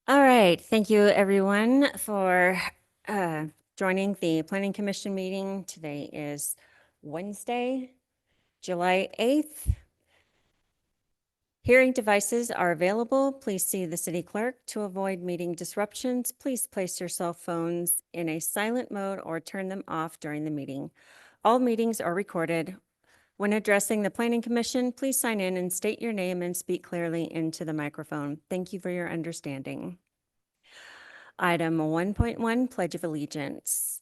All right, thank you everyone for joining the Planning Commission meeting. Today is Wednesday, July 8th. Hearing devices are available. Please see the city clerk. To avoid meeting disruptions, please place your cell phones in a silent mode or turn them off during the meeting. All meetings are recorded. When addressing the Planning Commission, please sign in and state your name and speak clearly into the microphone. Thank you for your understanding. Item 1.1, Pledge of Allegiance.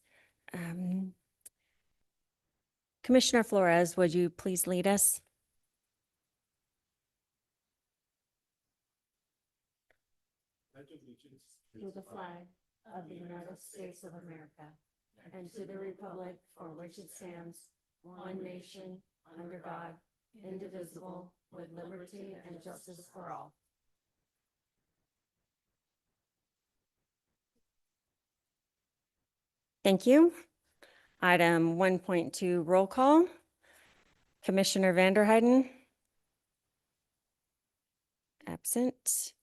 Commissioner Flores, would you please lead us? Pledge allegiance to the flag of the United States of America and to the republic for which it stands, one nation, under God, indivisible, with liberty and justice for all. Thank you. Item 1.2, roll call. Commissioner Vanderheiden? Absent.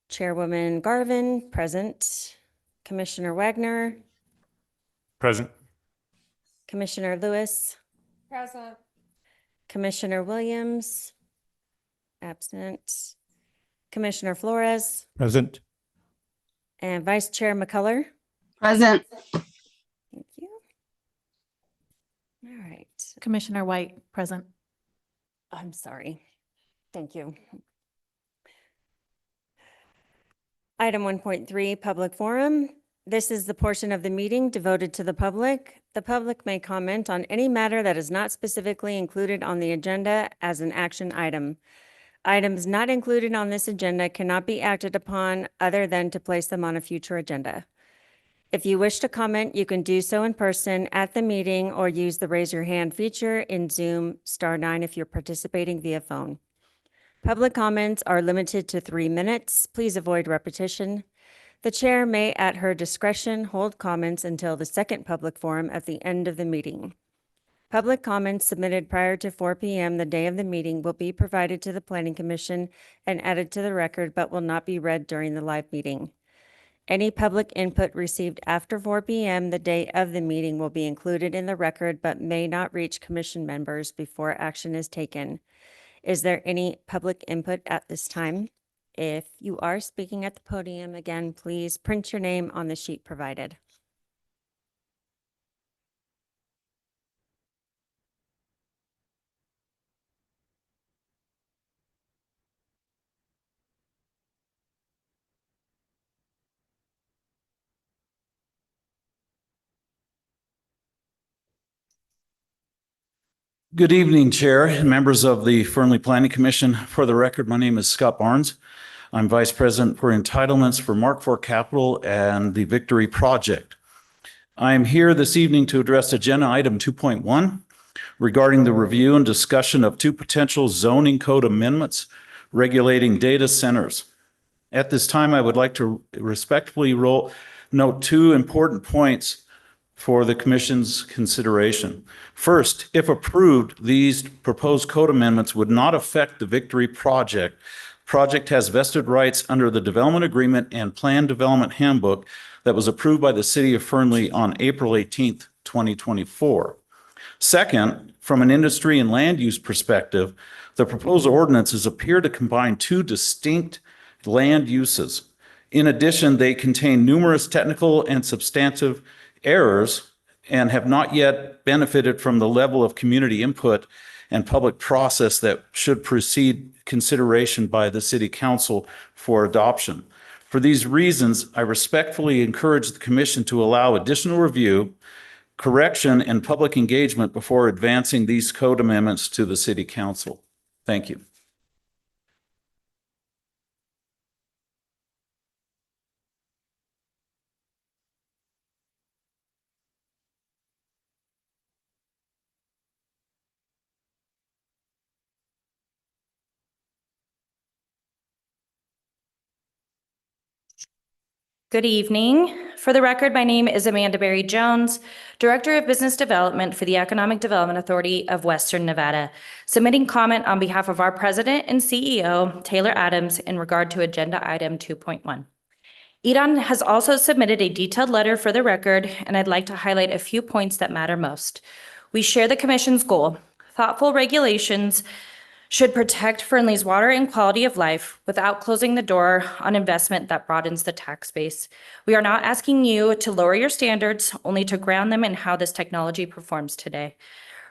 Chairwoman Garvin, present. Commissioner Wagner? Present. Commissioner Lewis? Present. Commissioner Williams? Absent. Commissioner Flores? Present. And Vice Chair McCullough? Present. Thank you. All right. Commissioner White, present. I'm sorry. Thank you. Item 1.3, public forum. This is the portion of the meeting devoted to the public. The public may comment on any matter that is not specifically included on the agenda as an action item. Items not included on this agenda cannot be acted upon other than to place them on a future agenda. If you wish to comment, you can do so in person at the meeting or use the raise your hand feature in Zoom *9 if you're participating via phone. Public comments are limited to 3 minutes. Please avoid repetition. The chair may, at her discretion, hold comments until the second public forum at the end of the meeting. Public comments submitted prior to 4 p.m. the day of the meeting will be provided to the Planning Commission and added to the record, but will not be read during the live meeting. Any public input received after 4 p.m. the day of the meeting will be included in the record, but may not reach commission members before action is taken. Is there any public input at this time? If you are speaking at the podium, again, please print your name on the sheet provided. Good evening, Chair and members of the Fernley Planning Commission. For the record, my name is Scott Barnes. I'm Vice President for Entitlements for Mark IV Capital and the Victory Project. I am here this evening to address Agenda Item 2.1 regarding the review and discussion of 2 potential zoning code amendments regulating data centers. At this time, I would like to respectfully note 2 important points for the Commission's consideration. First, if approved, these proposed code amendments would not affect the Victory Project. Project has vested rights under the Development Agreement and Plan Development Handbook that was approved by the City of Fernley on April 18th, 2024. Second, from an industry and land use perspective, the proposed ordinances appear to combine 2 distinct land uses. In addition, they contain numerous technical and substantive errors and have not yet benefited from the level of community input and public process that should precede consideration by the City Council for adoption. For these reasons, I respectfully encourage the Commission to allow additional review, correction, and public engagement before advancing these code amendments to the City Council. Thank you. Good evening. For the record, my name is Amanda Berry Jones, Director of Business Development for the Economic Development Authority of Western Nevada, submitting comment on behalf of our President and CEO, Taylor Adams, in regard to Agenda Item 2.1. EDON has also submitted a detailed letter for the record, and I'd like to highlight a few points that matter most. We share the Commission's goal. Thoughtful regulations should protect Fernley's water and quality of life without closing the door on investment that broadens the tax base. We are not asking you to lower your standards, only to ground them in how this technology performs today.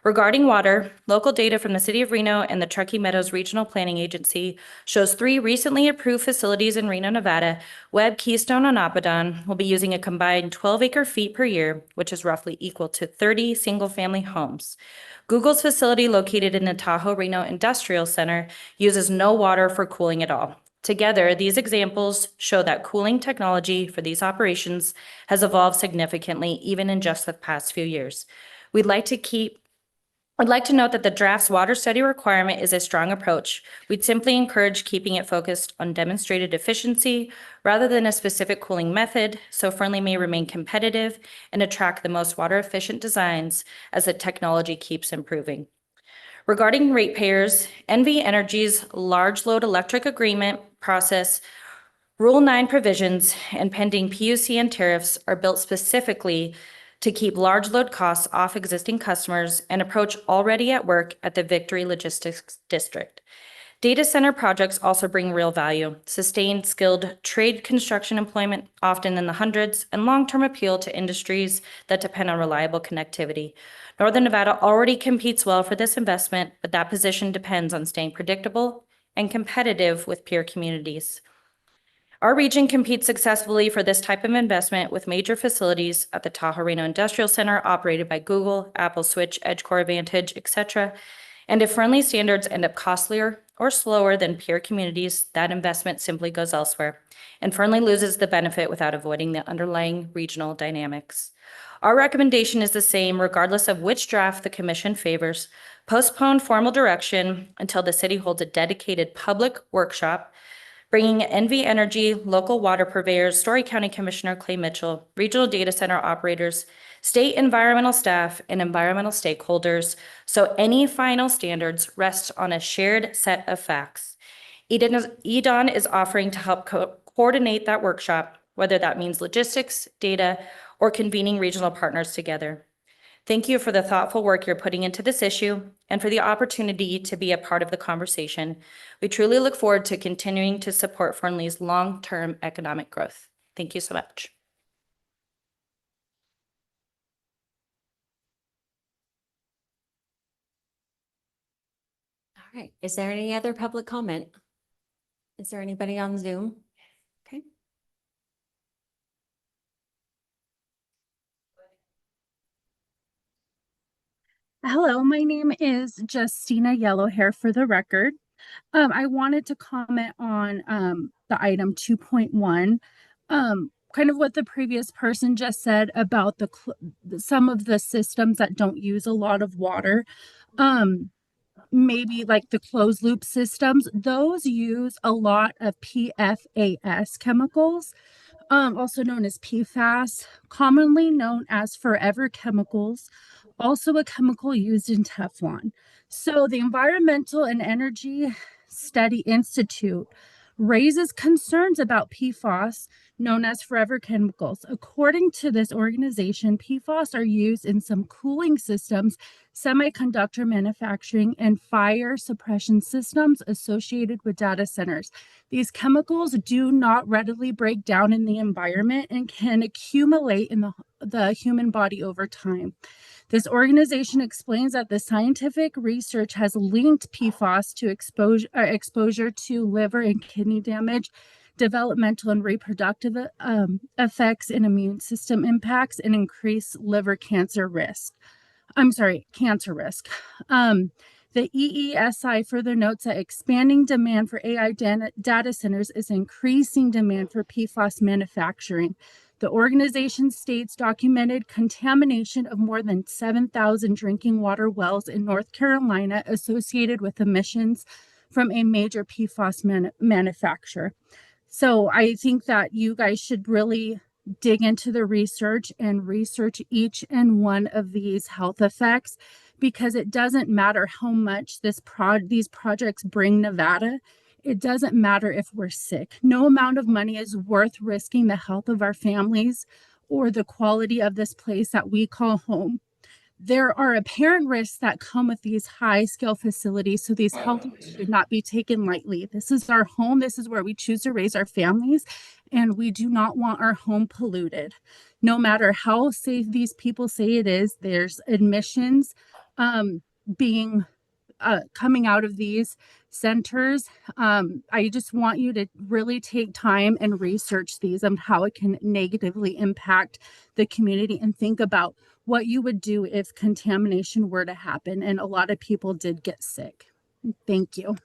Regarding water, local data from the City of Reno and the Truckee Meadows Regional Planning Agency shows 3 recently approved facilities in Reno, Nevada, Webb, Keystone, and Apadon, will be using a combined 12 acre-feet per year, which is roughly equal to 30 single-family homes. Google's facility located in the Tahoe Reno Industrial Center uses no water for cooling at all. Together, these examples show that cooling technology for these operations has evolved significantly, even in just the past few years. I'd like to note that the draft's water study requirement is a strong approach. We'd simply encourage keeping it focused on demonstrated efficiency rather than a specific cooling method, so Fernley may remain competitive and attract the most water-efficient designs as the technology keeps improving. Regarding ratepayers, NV Energy's large load electric agreement process, Rule 9 provisions, and pending PUC and tariffs are built specifically to keep large load costs off existing customers and approach already at work at the Victory Logistics District. Data center projects also bring real value, sustained skilled trade construction employment, often in the hundreds, and long-term appeal to industries that depend on reliable connectivity. Northern Nevada already competes well for this investment, but that position depends on staying predictable and competitive with peer communities. Our region competes successfully for this type of investment with major facilities at the Tahoe Reno Industrial Center operated by Google, Apple Switch, EdgeCore Advantage, etc. And if Fernley standards end up costlier or slower than peer communities, that investment simply goes elsewhere. And Fernley loses the benefit without avoiding the underlying regional dynamics. Our recommendation is the same regardless of which draft the Commission favors. Postpone formal direction until the city holds a dedicated public workshop bringing NV Energy, local water purveyors, Story County Commissioner Clay Mitchell, regional data center operators, state environmental staff, and environmental stakeholders, so any final standards rest on a shared set of facts. EDON is offering to help coordinate that workshop, whether that means logistics, data, or convening regional partners together. Thank you for the thoughtful work you're putting into this issue and for the opportunity to be a part of the conversation. We truly look forward to continuing to support Fernley's long-term economic growth. Thank you so much. All right. Is there any other public comment? Is there anybody on Zoom? Okay. Hello, my name is Justina Yellowhair for the record. I wanted to comment on the item 2.1, kind of what the previous person just said about some of the systems that don't use a lot of water. Maybe like the closed loop systems, those use a lot of PFAS chemicals, also known as PFAS, commonly known as forever chemicals, also a chemical used in Teflon. So the Environmental and Energy Study Institute raises concerns about PFAS, known as forever chemicals. According to this organization, PFAS are used in some cooling systems, semiconductor manufacturing, and fire suppression systems associated with data centers. These chemicals do not readily break down in the environment and can accumulate in the human body over time. This organization explains that the scientific research has linked PFAS to exposure to liver and kidney damage, developmental and reproductive effects, and immune system impacts, and increased liver cancer risk. Cancer risk. The EESI further notes that expanding demand for AI data centers is increasing demand for PFAS manufacturing. The organization states documented contamination of more than 7,000 drinking water wells in North Carolina associated with emissions from a major PFAS manufacturer. So I think that you guys should really dig into the research and research each and one of these health effects, because it doesn't matter how much these projects bring Nevada. it doesn't matter if we're sick. No amount of money is worth risking the health of our families or the quality of this place that we call home. There are apparent risks that come with these high scale facilities, so these health risks should not be taken lightly. This is our home. This is where we choose to raise our families, and we do not want our home polluted. No matter how safe these people say it is, there's admissions being coming out of these centers. I just want you to really take time and research these and how it can negatively impact the community, and think about what you would do if contamination were to happen. And a lot of people did get sick. Thank you.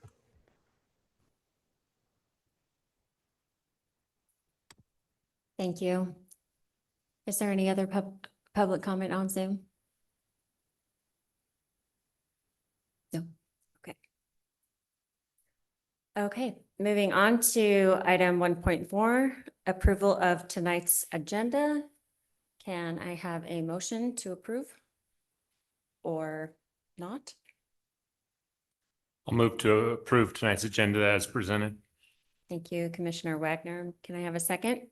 Thank you. Is there any other public comment on Zoom? No. Okay. Okay, moving on to item 1.4, approval of tonight's agenda. Can I have a motion to approve? Or not? I'll move to approve tonight's agenda as presented. Thank you, Commissioner Wagner. Can I have a second?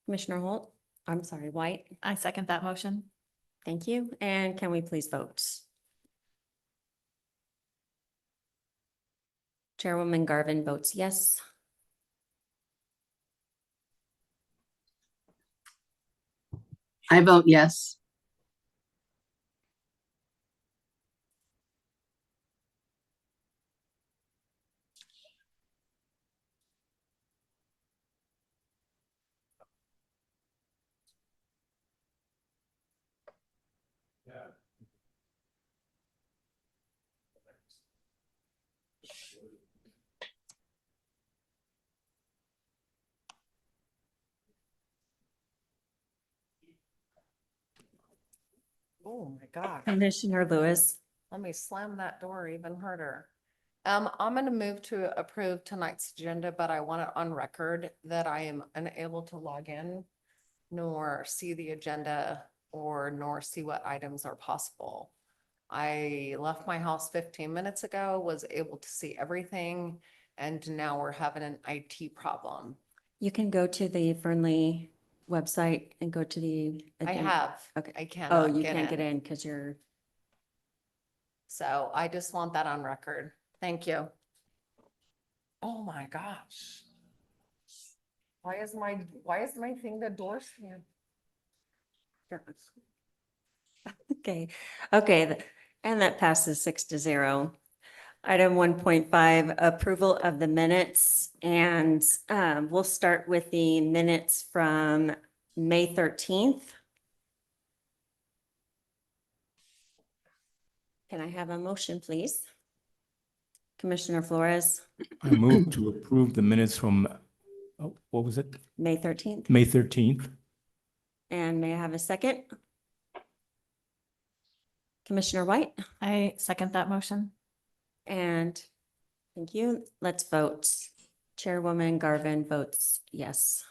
Commissioner Holt, I'm sorry, White. I second that motion. Thank you. And can we please vote? Chairwoman Garvin votes yes. I vote yes. Oh, my God. Commissioner Lewis, Let me slam that door even harder. I'm gonna move to approve tonight's agenda, but I want it on record that I am unable to log in nor see the agenda nor see what items are possible. I left my house 15 minutes ago, was able to see everything, and now we're having an IT problem. you can go to the Fernley website and go to the. I agenda. have. Okay. I Oh, cannot you get can't get in. in because you're, So I just want that on record. Thank you. Oh my gosh. Why is my thing the door stand? okay, and that passes 6-0. Item 1.5, approval of the minutes, and we'll start with the minutes from May 13th. Can I have a motion, please? Commissioner Flores, I move to approve the minutes from, what was it? May 13th, May 13th. and may I have a second? Commissioner White, I second that motion. and thank you. Let's vote. Chairwoman Garvin votes yes.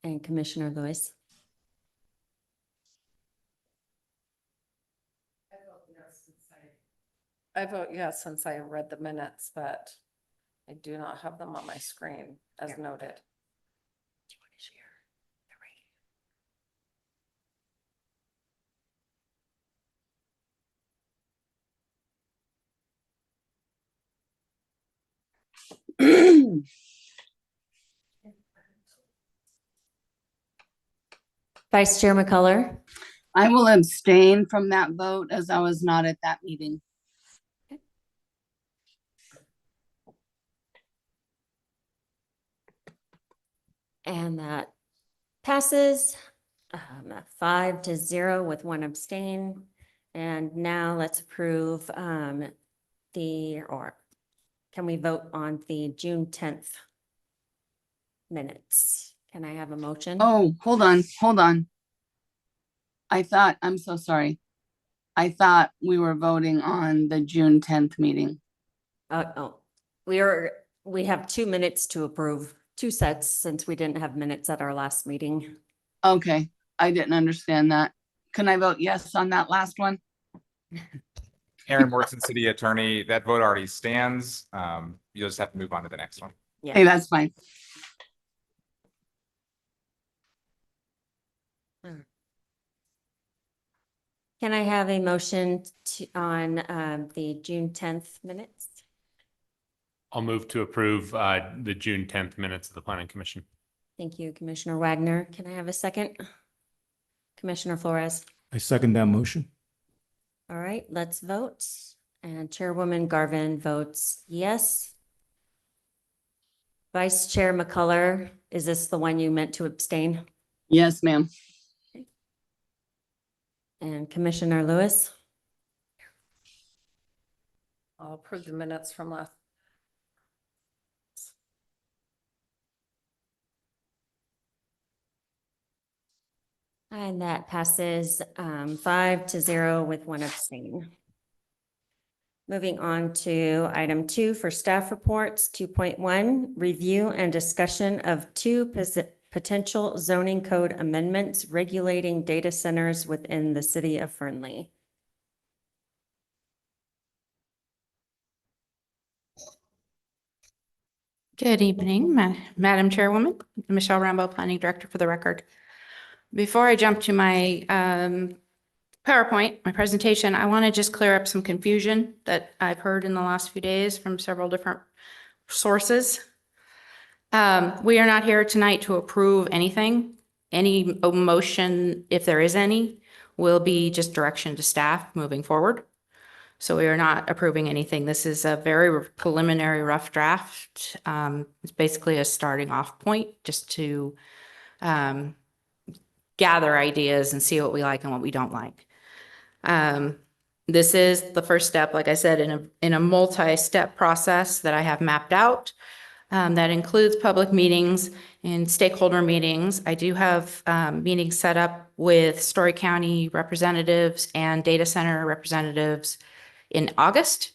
And Commissioner Lewis. I vote yes since I read the minutes, but I do not have them on my screen as noted. Do you want to share the Vice Chair McCullough, I will abstain from that vote as I was not at that meeting. and that passes 5-0 with one abstain. And now let's approve or can we vote on the June 10th minutes? Can I have a motion? Oh, hold on. I'm so sorry. I thought we were voting on the June 10th meeting. Oh, we have 2 minutes to approve, 2 sets, since we didn't have minutes at our last meeting. Okay, I didn't understand that. Can I vote yes on that last one? Aaron Morrison, city attorney, that vote already stands. You'll just have to move on to the next one. Hey, that's fine. Can I have a motion on the June 10th minutes? I'll move to approve the June 10th minutes of the planning commission. Thank you, Commissioner Wagner. Can I have a second? Commissioner Flores. I second that motion. All right, let's vote. And Chairwoman Garvin votes yes. Vice Chair McCullough, is this the one you meant to abstain? Yes, ma'am. And Commissioner Lewis? I'll approve the minutes from last. And that passes 5-0 with one abstain. Moving on to item 2 for staff reports, 2.1, review and discussion of 2 potential zoning code amendments regulating data centers within the city of Fernley. Good evening, Madam Chairwoman, Michelle Rambo, Planning Director for the record. Before I jump to my PowerPoint, my presentation, I want to just clear up some confusion that I've heard in the last few days from several different sources. We are not here tonight to approve anything. Any motion, if there is any, will be just direction to staff moving forward. So we are not approving anything. This is a very preliminary rough draft. It's basically a starting off point just to gather ideas and see what we like and what we don't like. This is the first step, like I said, in a multi-step process that I have mapped out. That includes public meetings and stakeholder meetings. I do have meetings set up with Story County representatives and data center representatives in August.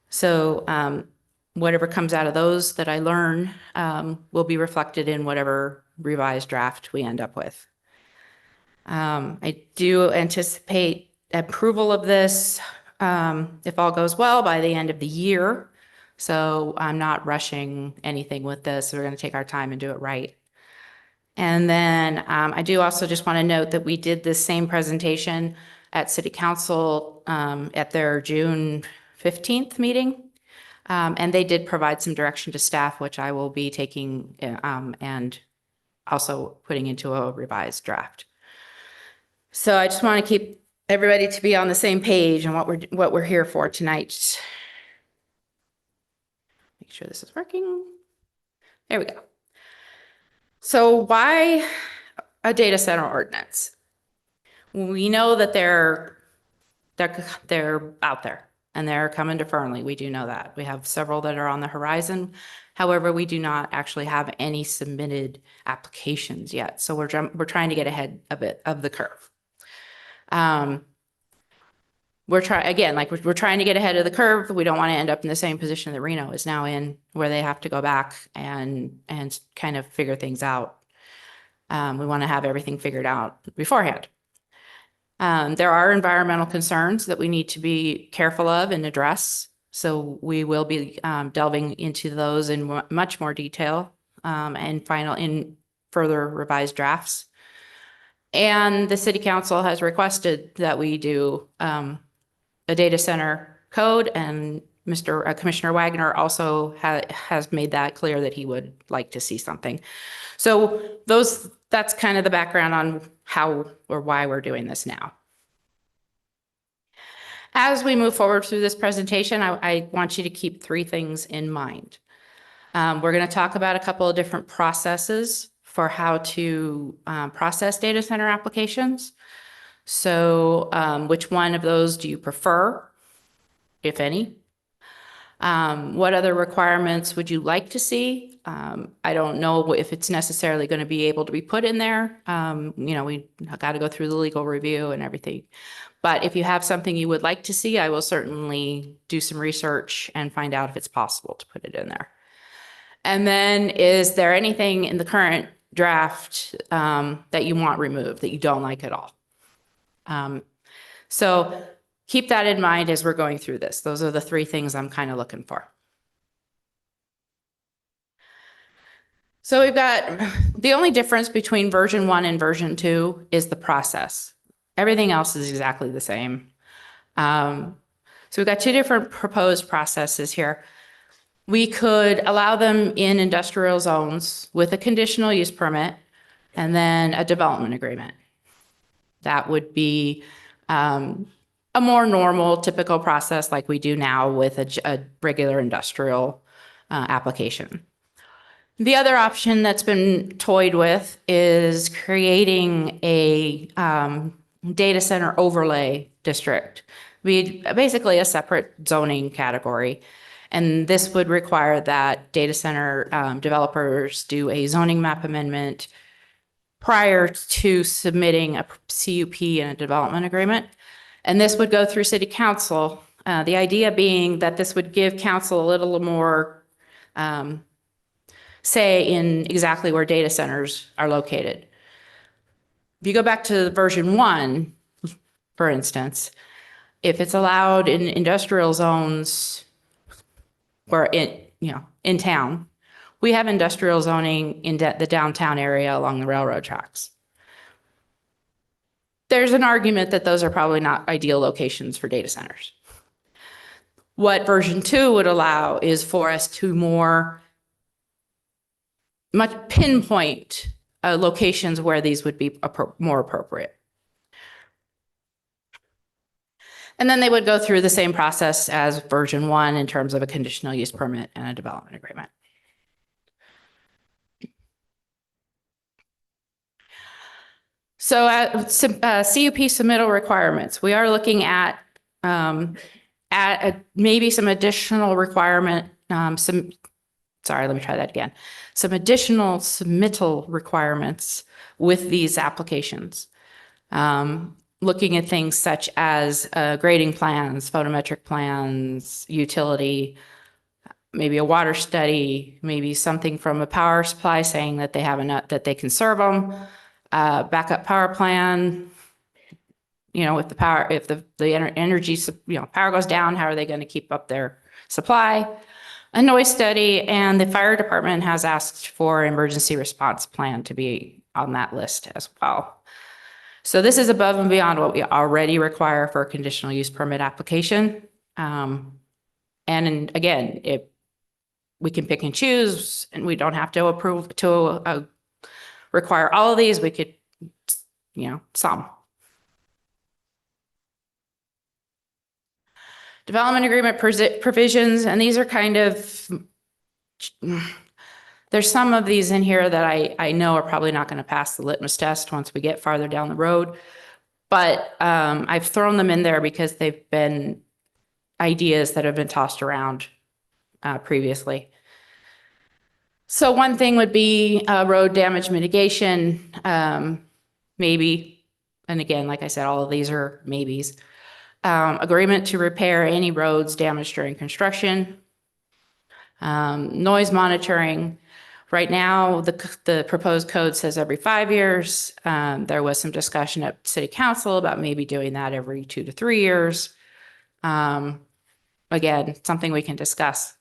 So whatever comes out of those that I learn will be reflected in whatever revised draft we end up with. I do anticipate approval of this, if all goes well, by the end of the year. So I'm not rushing anything with this. We're going to take our time and do it right. And then I do also just want to note that we did this same presentation at City Council at their June 15th meeting. And they did provide some direction to staff, which I will be taking and also putting into a revised draft. So I just want to keep everybody to be on the same page and what we're here for tonight. Make sure this is working. There we go. So why a data center ordinance? We know that they're out there and they're coming to Fernley. We do know that. We have several that are on the horizon. However, we do not actually have any submitted applications yet. So we're trying to get ahead a bit of the curve. We're trying to get ahead of the curve. We don't want to end up in the same position that Reno is now in, where they have to go back and kind of figure things out. We want to have everything figured out beforehand. There are environmental concerns that we need to be careful of and address. So we will be delving into those in much more detail and in further revised drafts. And the City Council has requested that we do a data center code, and Commissioner Wagner also has made that clear that he would like to see something. So that's kind of the background on how or why we're doing this now. As we move forward through this presentation, I want you to keep 3 things in mind. We're going to talk about a couple of different processes for how to process data center applications. So which one of those do you prefer, if any? What other requirements would you like to see? I don't know if it's necessarily going to be able to be put in there. We got to go through the legal review and everything. But if you have something you would like to see, I will certainly do some research and find out if it's possible to put it in there. And then, is there anything in the current draft that you want removed that you don't like at all? So keep that in mind as we're going through this. Those are the three things I'm kind of looking for. So we've got, the only difference between version 1 and version 2 is the process. Everything else is exactly the same. So we've got two different proposed processes here. We could allow them in industrial zones with a conditional use permit and then a development agreement. That would be a more normal, typical process like we do now with a regular industrial application. The other option that's been toyed with is creating a data center overlay district. Be basically a separate zoning category. And this would require that data center developers do a zoning map amendment prior to submitting a CUP and a development agreement. And this would go through city council. The idea being that this would give council a little more say in exactly where data centers are located. If you go back to version 1, for instance, if it's allowed in industrial zones or in town, we have industrial zoning in the downtown area along the railroad tracks. There's an argument that those are probably not ideal locations for data centers. What version 2 would allow is for us to much pinpoint locations where these would be more appropriate. And then they would go through the same process as version 1 in terms of a conditional use permit and a development agreement. So CUP submittal requirements, we are looking at maybe some additional requirement, some additional submittal requirements with these applications. Looking at things such as grading plans, photometric plans, utility, maybe a water study, maybe something from a power supply saying that they have enough, that they can serve them, backup power plan. If the power, if the energy, power goes down, how are they going to keep up their supply? A noise study, and the fire department has asked for an emergency response plan to be on that list as well. So this is above and beyond what we already require for a conditional use permit application. And again, if we can pick and choose, and we don't have to require all of these, we could, some. Development agreement provisions, and these are kind of, there's some of these in here that I know are probably not going to pass the litmus test once we get farther down the road. But I've thrown them in there because they've been ideas that have been tossed around previously. So one thing would be road damage mitigation, maybe. And again, like I said, all of these are maybes. Agreement to repair any roads damaged during construction. Noise monitoring. Right now, the proposed code says every 5 years. There was some discussion at City Council about maybe doing that every 2 to 3 years. Again, something we can discuss.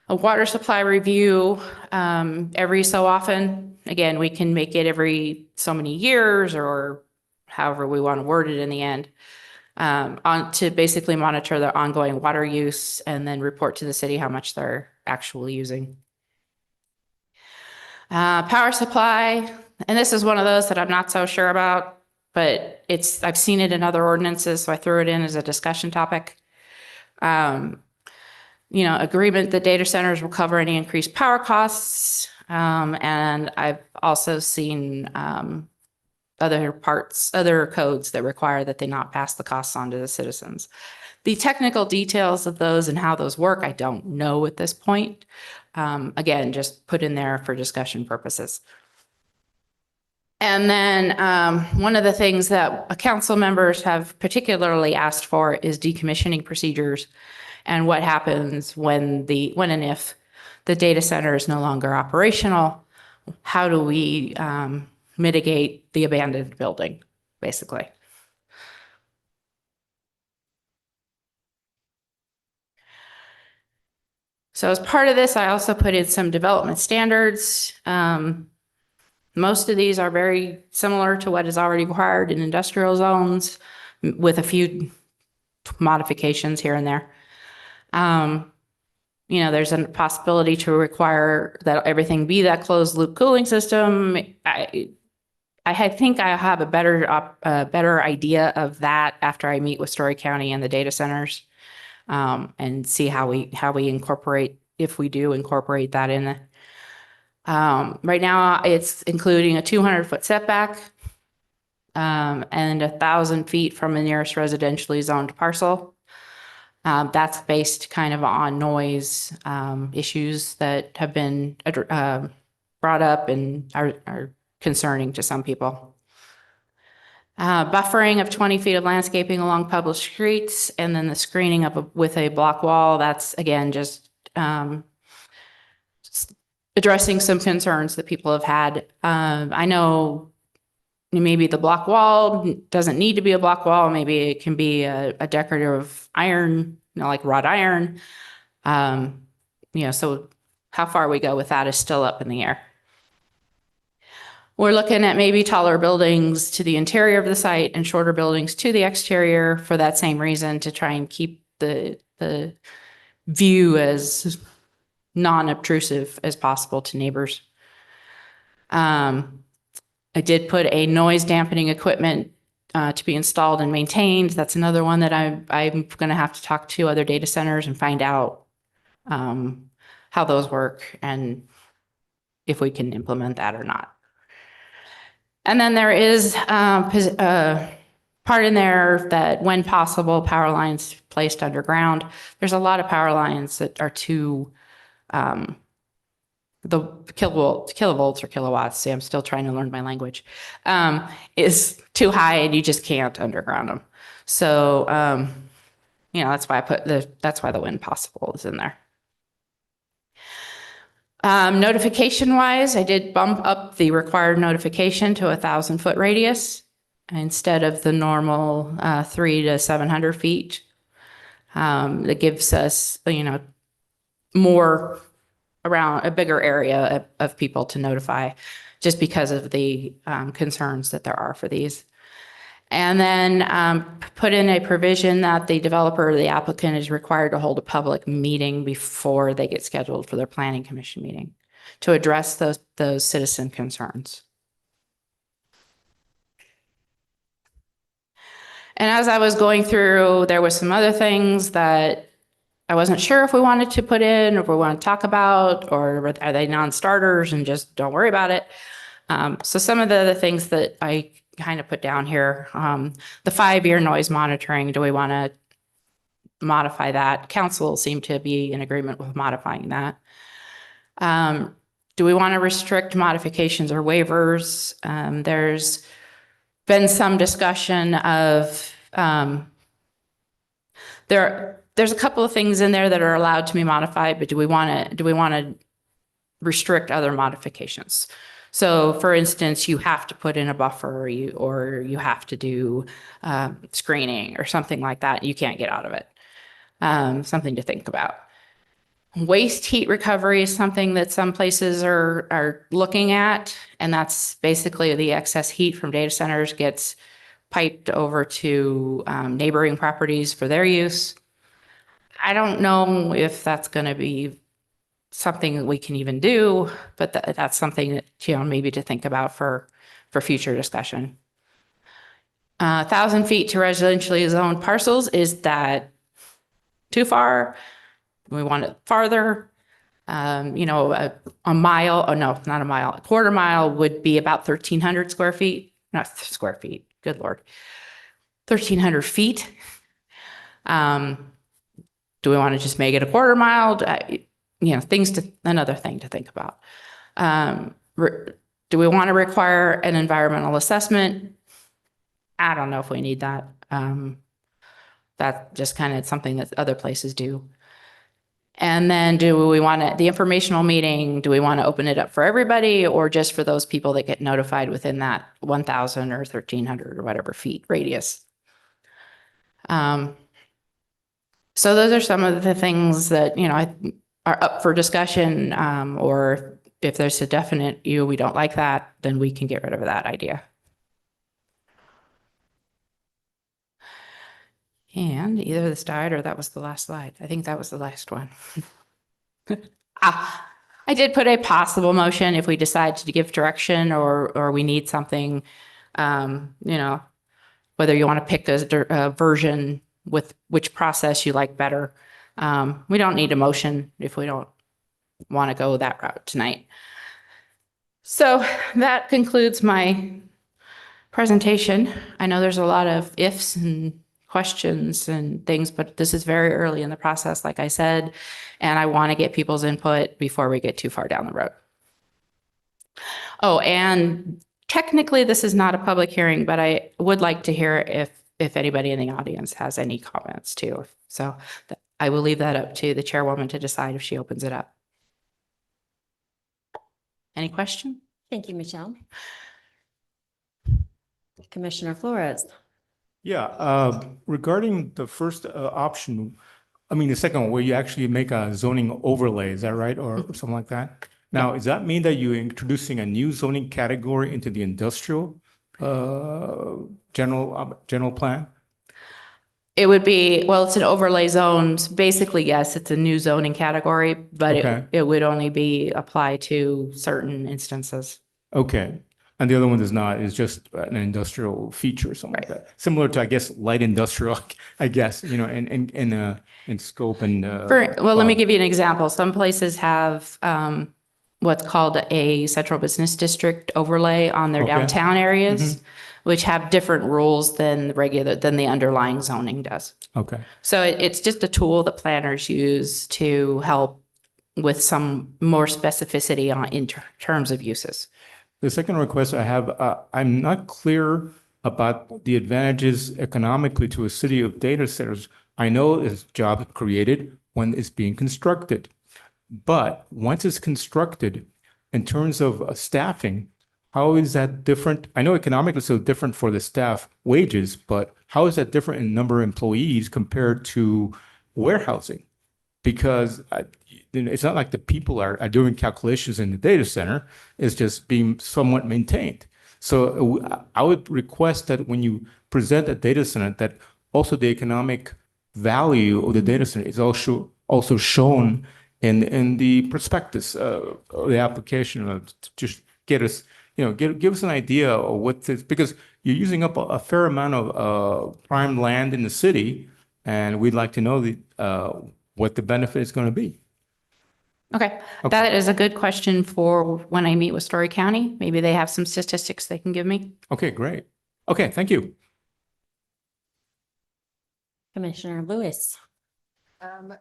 A water supply review every so often. Again, we can make it every so many years or however we want to word it in the end. To basically monitor their ongoing water use and then report to the city how much they're actually using. Power supply, and this is one of those that I'm not so sure about, but I've seen it in other ordinances, so I threw it in as a discussion topic. Agreement that data centers will cover any increased power costs, and I've also seen other codes that require that they not pass the costs on to the citizens. The technical details of those and how those work, I don't know at this point. Again, just put in there for discussion purposes. And then one of the things that council members have particularly asked for is decommissioning procedures and what happens when and if the data center is no longer operational. How do we mitigate the abandoned building, basically? So as part of this, I also put in some development standards. Most of these are very similar to what is already required in industrial zones with a few modifications here and there. There's a possibility to require that everything be that closed loop cooling system. I think I have a better idea of that after I meet with Story County and the data centers, and see how we incorporate, if we do incorporate that in. Right now, it's including a 200-foot setback, and 1,000 feet from the nearest residentially zoned parcel. That's based kind of on noise issues that have been brought up and are concerning to some people. Buffering of 20 feet of landscaping along public streets, and then the screening with a block wall. That's again just addressing some concerns that people have had. I know maybe the block wall doesn't need to be a block wall. Maybe it can be a decorative iron, like wrought iron. So how far we go with that is still up in the air. We're looking at maybe taller buildings to the interior of the site and shorter buildings to the exterior for that same reason, to try and keep the view as non-obtrusive as possible to neighbors. I did put a noise dampening equipment to be installed and maintained. That's another one that I'm going to have to talk to other data centers and find out how those work and if we can implement that or not. And then there is a part in there that, when possible, power lines placed underground. There's a lot of power lines that are too the kilovolts or kilowatts, see, I'm still trying to learn my language, is too high and you just can't underground them. So, that's why that's why the when possible is in there. Notification wise, I did bump up the required notification to 1,000-foot radius instead of the normal 300 to 700 feet. That gives us, more around a bigger area of people to notify, just because of the concerns that there are for these. And then put in a provision that the developer or the applicant is required to hold a public meeting before they get scheduled for their planning commission meeting to address those citizen concerns. And as I was going through, there was some other things that I wasn't sure if we wanted to put in, or if we want to talk about, or are they non-starters and just don't worry about it. So some of the other things that I kind of put down here, the 5-year noise monitoring, do we want to modify that? Council seemed to be in agreement with modifying that. Do we want to restrict modifications or waivers? There's been some discussion of, there's a couple of things in there that are allowed to be modified, but do we want to restrict other modifications? So for instance, you have to put in a buffer, or you have to do screening or something like that. You can't get out of it. Something to think about. Waste heat recovery is something that some places are looking at, and that's basically the excess heat from data centers gets piped over to neighboring properties for their use. I don't know if that's going to be something that we can even do, but that's something that, maybe to think about for future discussion. 1,000 feet to residentially zoned parcels, is that too far? We want it farther. A mile, oh no, not a mile, a quarter mile would be about 1,300 square feet, not square feet, good Lord. 1,300 feet. Do we want to just make it a quarter mile? Another thing to think about. Do we want to require an environmental assessment? I don't know if we need that. That's just kind of something that other places do. And then do we want the informational meeting, do we want to open it up for everybody, or just for those people that get notified within that 1,000 or 1,300 or whatever feet radius? So those are some of the things that, are up for discussion, or if there's a definite, we don't like that, then we can get rid of that idea. And either this died or that was the last slide. I think that was the last one. I did put a possible motion if we decide to give direction or we need something, whether you want to pick a version with which process you like better. We don't need a motion if we don't want to go that route tonight. So that concludes my presentation. I know there's a lot of ifs and questions and things, but this is very early in the process, like I said, and I want to get people's input before we get too far down the road. Oh, and technically this is not a public hearing, but I would like to hear if anybody in the audience has any comments too. So I will leave that up to the chairwoman to decide if she opens it up. Any question? Thank you, Michelle. Commissioner Flores. Yeah, regarding the first option, I mean, the second one, where you actually make a zoning overlay, is that right? Or something like that? Now, does that mean that you're introducing a new zoning category into the industrial general plan? It would be, well, it's an overlay zone. So basically, yes, it's a new zoning category, but Okay. it would only be applied to certain instances. Okay. And the other one is not, it's just an industrial feature or something like that. Similar to, I guess, light industrial, I guess, in scope and. Well, let me give you an example. Some places have what's called a central business district overlay on their Okay. downtown areas, which have different rules than the underlying zoning does. Okay. So it's just a tool that planners use to help with some more specificity in terms of uses. The second request I have, I'm not clear about the advantages economically to a city of data centers. I know it's job created when it's being constructed, but once it's constructed, in terms of staffing, how is that different? I know economically it's so different for the staff wages, but how is that different in number of employees compared to warehousing? Because it's not like the people are doing calculations in the data center. It's just being somewhat maintained. So I would request that when you present a data center, that also the economic value of the data center is also shown in the prospectus of the application, to just get us, give us an idea of what this, because you're using up a fair amount of prime land in the city, and we'd like to know what the benefit is going to be. Okay, that is a good question for when I meet with Story County. Maybe they have some statistics they can give me. Okay, great. Okay, thank you. Commissioner Lewis.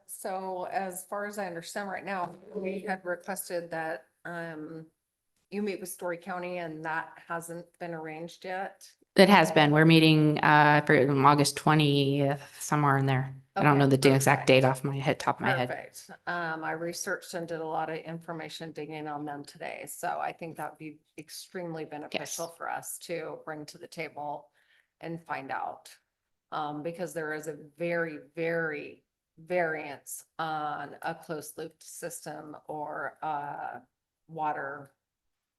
So as far as I understand right now, we had requested that, you meet with Story County and that hasn't been arranged yet. It has been. We're meeting for August 20th, somewhere in there. I don't know the exact date off my top of my head. Perfect. I researched and did a lot of information digging on them today. So I think that would be extremely beneficial for us to bring to the table and find out. Because there is a very, very variance on a closed loop system or a water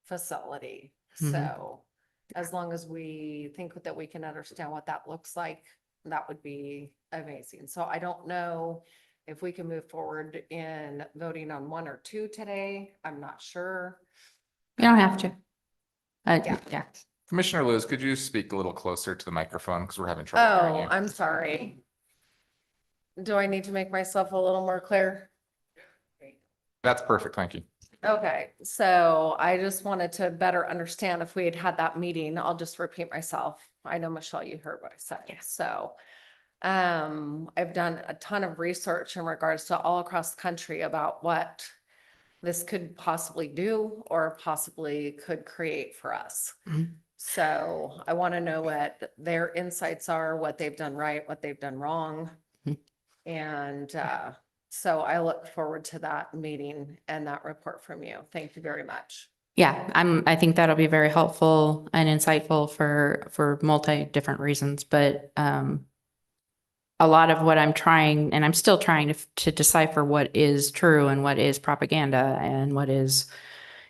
facility. So as long as we think that we can understand what that looks like, that would be amazing. So I don't know if we can move forward in voting on one or two today. I'm not sure. You don't have to. Yeah. Commissioner Lewis, could you speak a little closer to the microphone because we're having trouble hearing Oh, you? I'm sorry. Do I need to make myself a little more clear? That's perfect. Thank you. Okay, so I just wanted to better understand if we had had that meeting. I'll just repeat myself. I know, Michelle, you heard what I said. So I've done a ton of research in regards to all across the country about what this could possibly do or possibly could create for us. So I want to know what their insights are, what they've done right, what they've done wrong. And so I look forward to that meeting and that report from you. Thank you very much. Yeah, I think that'll be very helpful and insightful for multi different reasons, but a lot of what I'm trying, and I'm still trying to decipher what is true and what is propaganda and what is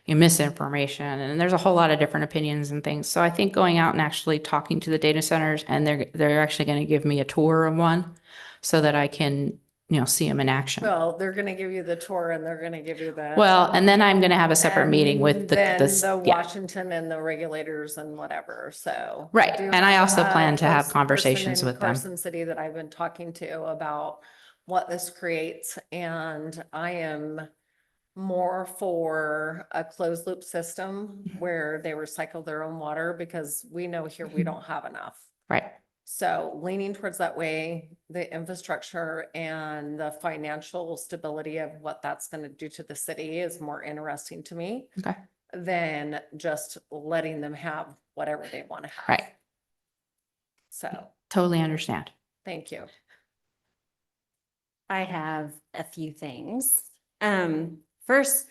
misinformation. And there's a whole lot of different opinions and things. So I think going out and actually talking to the data centers, and they're actually going to give me a tour of one so that I can, see them in action. Well, they're gonna give you the tour and they're gonna give you the. Well, and then I'm going to have a separate meeting with and then the yeah. Washington and the regulators and whatever, so. Right, do and I have also a plan to have close conversations person in with them. Carson City that I've been talking to about what this creates, and I am more for a closed loop system where they recycle their own water, because we know here we don't have enough. Right. So leaning towards that way, the infrastructure and the financial stability of what that's gonna do to the city is more interesting to me Okay. than just letting them have whatever they want to have. Right. So, Totally understand. thank you. I have a few things. First,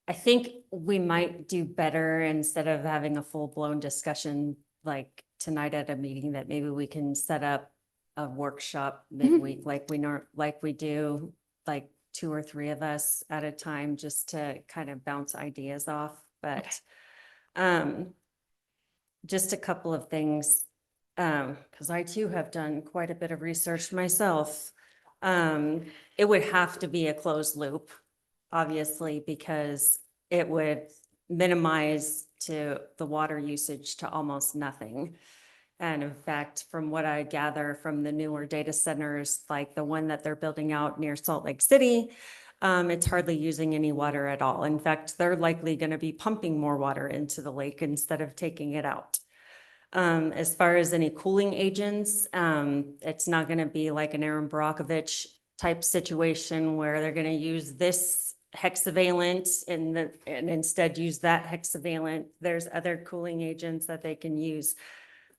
I think we might do better instead of having a full-blown discussion like tonight at a meeting, that maybe we can set up a workshop midweek like we do, like 2 or 3 of us at a time, just to kind of bounce ideas off. But just a couple of things, because I too have done quite a bit of research myself. It would have to be a closed loop, obviously, because it would minimize to the water usage to almost nothing. And in fact, from what I gather from the newer data centers, like the one that they're building out near Salt Lake City, it's hardly using any water at all. In fact, they're likely going to be pumping more water into the lake instead of taking it out. As far as any cooling agents, it's not going to be like an Aaron Brockovich type situation where they're going to use this hexavalent and instead use that hexavalent. There's other cooling agents that they can use.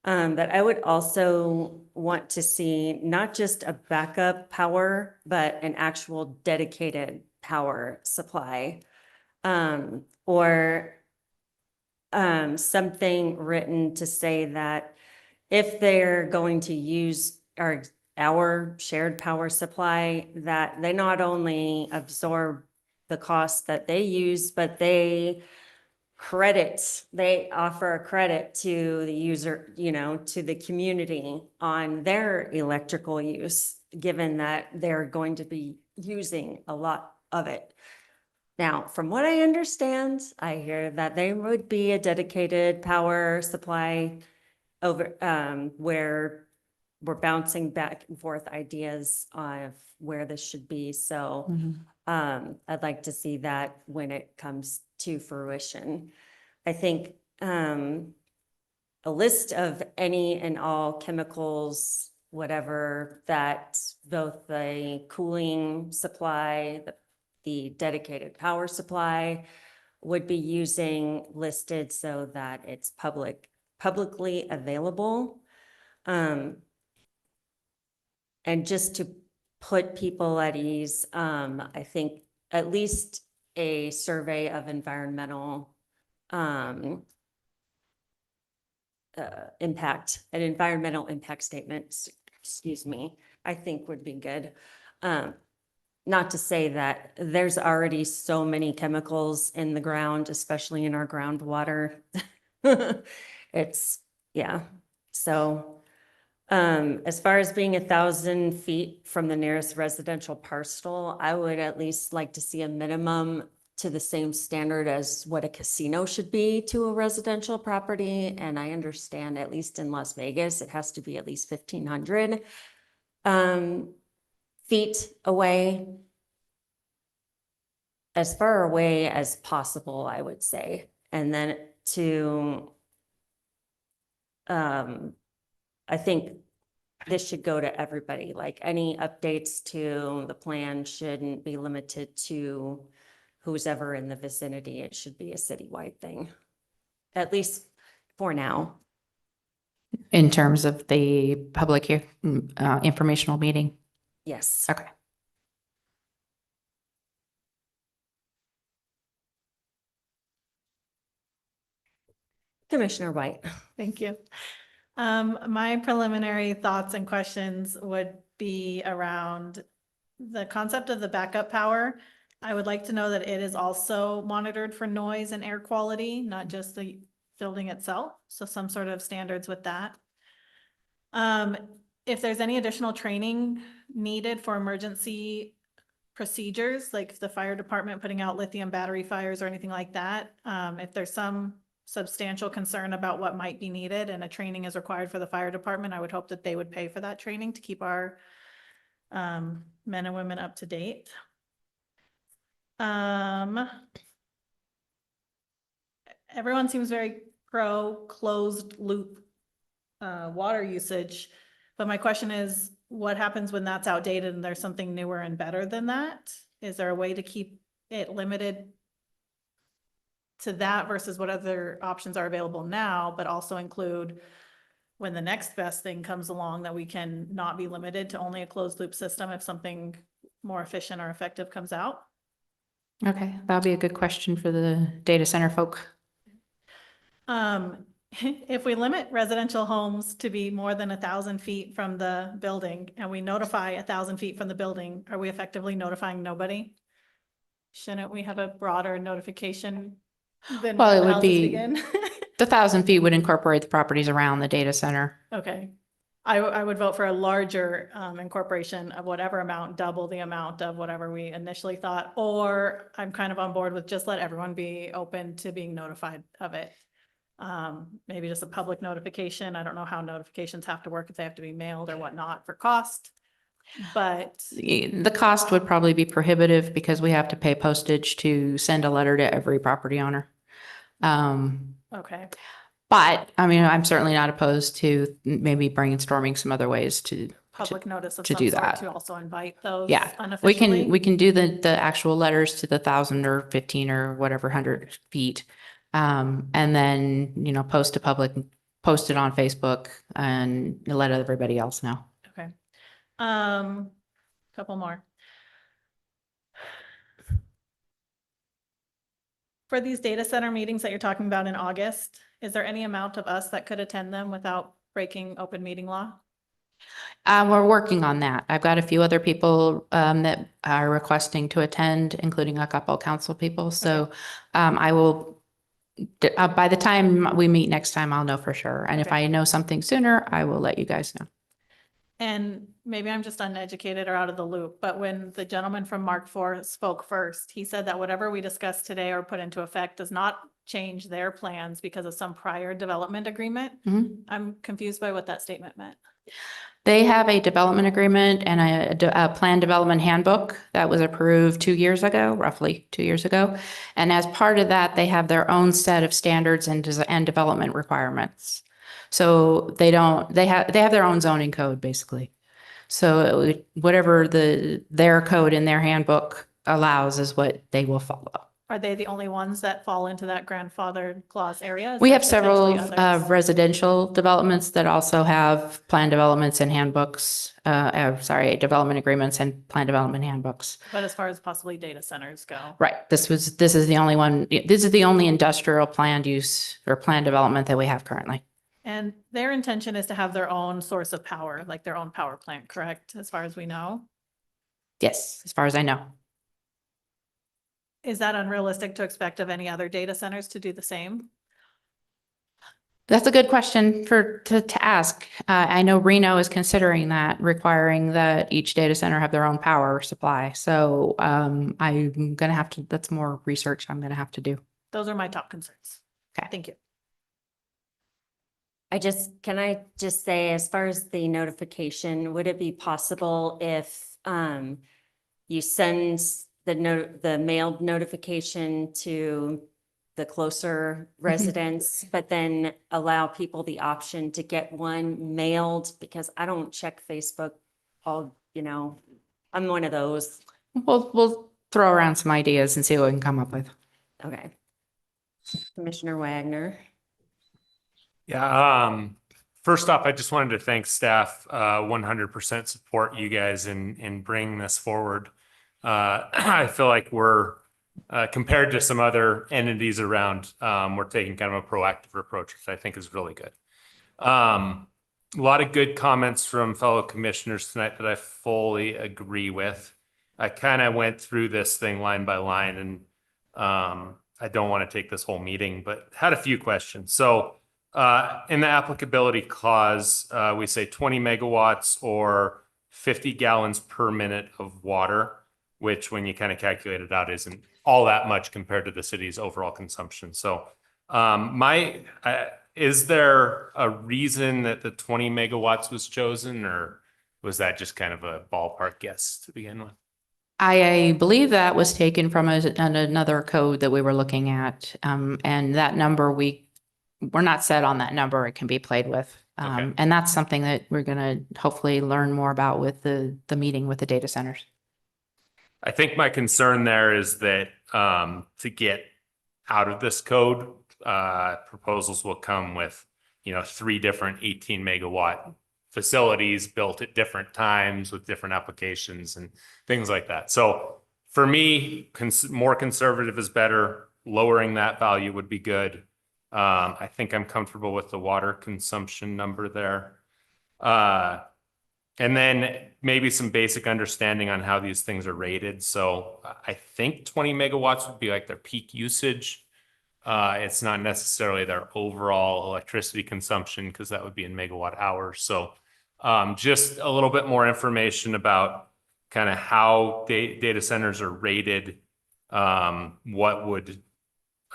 But I would also want to see not just a backup power, but an actual dedicated power supply. Or something written to say that if they're going to use our shared power supply, that they not only absorb the cost that they use, but they offer a credit to the user, to the community on their electrical use, given that they're going to be using a lot of it. Now, from what I understand, I hear that there would be a dedicated power supply over, where we're bouncing back and forth ideas of where this should be. So, I'd like to see that when it comes to fruition. I think, a list of any and all chemicals, whatever, that both the cooling supply, the dedicated power supply would be using listed so that it's publicly available. And just to put people at ease, I think at least a survey of environmental impact, an environmental impact statement, excuse me, I think would be good. Not to say that there's already so many chemicals in the ground, especially in our groundwater. It's, yeah. So, as far as being 1,000 feet from the nearest residential parcel, I would at least like to see a minimum to the same standard as what a casino should be to a residential property. And I understand, at least in Las Vegas, it has to be at least 1,500 feet away. As far away as possible, I would say. And then I think this should go to everybody, like any updates to the plan shouldn't be limited to who's ever in the vicinity. It should be a citywide thing, at least for now. In terms of the public informational meeting. Yes. Okay. Commissioner White. Thank you. My preliminary thoughts and questions would be around the concept of the backup power. I would like to know that it is also monitored for noise and air quality, not just the building itself. So some sort of standards with that. If there's any additional training needed for emergency procedures, like the fire department putting out lithium battery fires or anything like that, if there's some substantial concern about what might be needed and a training is required for the fire department, I would hope that they would pay for that training to keep our men and women up to date. Everyone seems very pro closed loop water usage, but my question is, what happens when that's outdated and there's something newer and better than that? Is there a way to keep it limited to that versus what other options are available now, but also include when the next best thing comes along that we can not be limited to only a closed loop system if something more efficient or effective comes out? Okay, that'll be a good question for the data center folk. If we limit residential homes to be more than 1,000 feet from the building and we notify 1,000 feet from the building, are we effectively notifying nobody? Shouldn't we have a broader notification than Well, where it the would houses be- begin? The 1,000 feet would incorporate the properties around the data center. Okay. I would vote for a larger incorporation of whatever amount, double the amount of whatever we initially thought, or I'm kind of on board with just let everyone be open to being notified of it. Maybe just a public notification. I don't know how notifications have to work, if they have to be mailed or whatnot for cost. But The cost would probably be prohibitive because we have to pay postage to send a letter to every property owner. okay, But I mean, I'm certainly not opposed to maybe brainstorming some other ways to, public notice of to some do sort that. to also invite those Yeah, unofficially. we can do the actual letters to the 1,000 or 15 or whatever 100 feet. And then, you know, post it on Facebook and let everybody else know. Okay. Couple more. For these data center meetings that you're talking about in August, is there any amount of us that could attend them without breaking open meeting law? We're working on that. I've got a few other people that are requesting to attend, including a couple council people. So I will, by the time we meet next time, I'll know for sure. And if Okay. I know something sooner, I will let you guys know. And maybe I'm just uneducated or out of the loop, but when the gentleman from Mark IV spoke first, he said that whatever we discussed today or put into effect does not change their plans because of some prior development agreement. Mhm. I'm confused by what that statement meant. They have a development agreement and a plan development handbook that was approved 2 years ago, roughly 2 years ago. And as part of that, they have their own set of standards and development requirements. So they have their own zoning code, basically. So whatever their code in their handbook allows is what they will follow. Are they the only ones that fall into that grandfathered clause area? Is We there have several potentially others? residential developments that also have plan developments and handbooks, development agreements and plan development handbooks. But as far as possibly data centers go. Right. This is the only one. This is the only industrial planned use or plan development that we have currently. And their intention is to have their own source of power, like their own power plant, correct? As far as we know. Yes, as far as I know. Is that unrealistic to expect of any other data centers to do the same? That's a good question to ask. I know Reno is considering that, requiring that each data center have their own power supply. So I'm going to have to, that's more research I'm going to have to do. Those are my top concerns. Okay. Thank you. Can I just say, as far as the notification, would it be possible if you send the mailed notification to the closer residents, but then allow people the option to get one mailed? Because I don't check Facebook I'm one of those. We'll throw around some ideas and see what we can come up with. Okay. Commissioner Wagner. Yeah, first off, I just wanted to thank staff, 100% support you guys in bringing this forward. I feel like we're, compared to some other entities around, we're taking kind of a proactive approach, which I think is really good. A lot of good comments from fellow commissioners tonight that I fully agree with. I kind of went through this thing line by line, and I don't want to take this whole meeting, but had a few questions. So in the applicability clause, we say 20 megawatts or 50 gallons per minute of water, which when you kind of calculate it out isn't all that much compared to the city's overall consumption. So is there a reason that the 20 megawatts was chosen, or was that just kind of a ballpark guess to begin with? I believe that was taken from another code that we were looking at. And that number, we're not set on that number. It can be played with. Okay. And that's something that we're going to hopefully learn more about with the meeting with the data centers. I think my concern there is that to get out of this code, proposals will come with, 3 different 18 megawatt facilities built at different times with different applications and things like that. So for me, more conservative is better. Lowering that value would be good. I think I'm comfortable with the water consumption number there. And then maybe some basic understanding on how these things are rated. So I think 20 megawatts would be like their peak usage. It's not necessarily their overall electricity consumption, because that would be in megawatt hours. So just a little bit more information about kind of how data centers are rated. What would a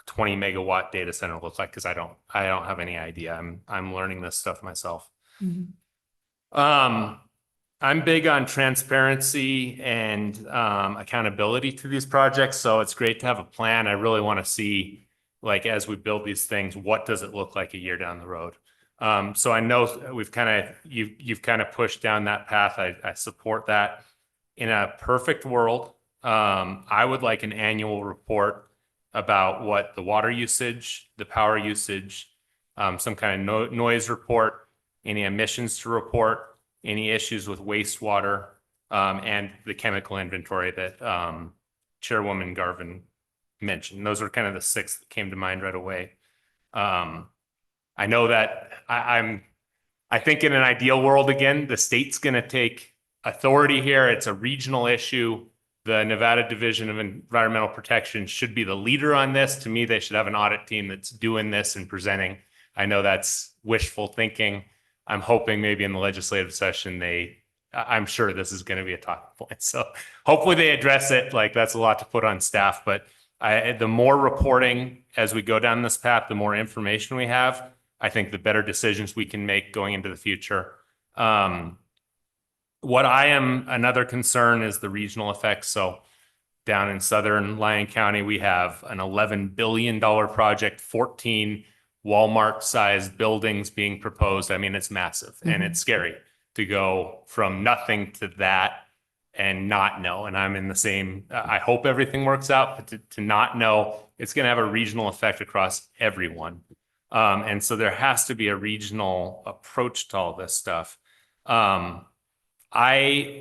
20 megawatt data center look like? Because I don't have any idea. I'm learning this stuff myself. Mm-hmm. I'm big on transparency and accountability to these projects. So it's great to have a plan. I really want to see, like, as we build these things, what does it look like a year down the road? So I know you've kind of pushed down that path. I support that. In a perfect world, I would like an annual report about what the water usage, the power usage, some kind of noise report, any emissions to report, any issues with wastewater, and the chemical inventory that Chairwoman Garvin mentioned. Those are kind of the 6 that came to mind right away. I know that I think in an ideal world, again, the state's going to take authority here. It's a regional issue. The Nevada Division of Environmental Protection should be the leader on this. To me, they should have an audit team that's doing this and presenting. I know that's wishful thinking. I'm hoping maybe in the legislative session, I'm sure this is going to be a talking point. So hopefully they address it. Like, that's a lot to put on staff, but the more reporting as we go down this path, the more information we have, I think the better decisions we can make going into the future. Another concern is the regional effects. So down in southern Lyon County, we have an $11 billion project, 14 Walmart-sized buildings being proposed. I mean, it's massive, and it's scary to go from nothing to that and not know. And I'm in the same, I hope everything works out, but to not know, it's going to have a regional effect across everyone. And so there has to be a regional approach to all this stuff. I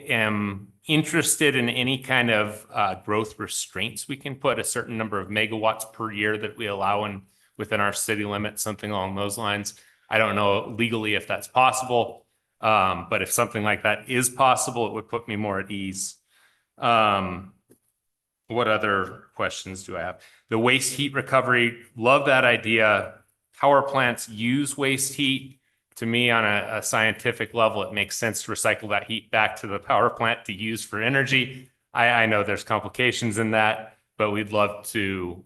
am interested in any kind of growth restraints we can put, a certain number of megawatts per year that we allow within our city limits, something along those lines. I don't know legally if that's possible, but if something like that is possible, it would put me more at ease. What other questions do I have? The waste heat recovery, love that idea. Power plants use waste heat. To me, on a scientific level, it makes sense to recycle that heat back to the power plant to use for energy. I know there's complications in that, but we'd love to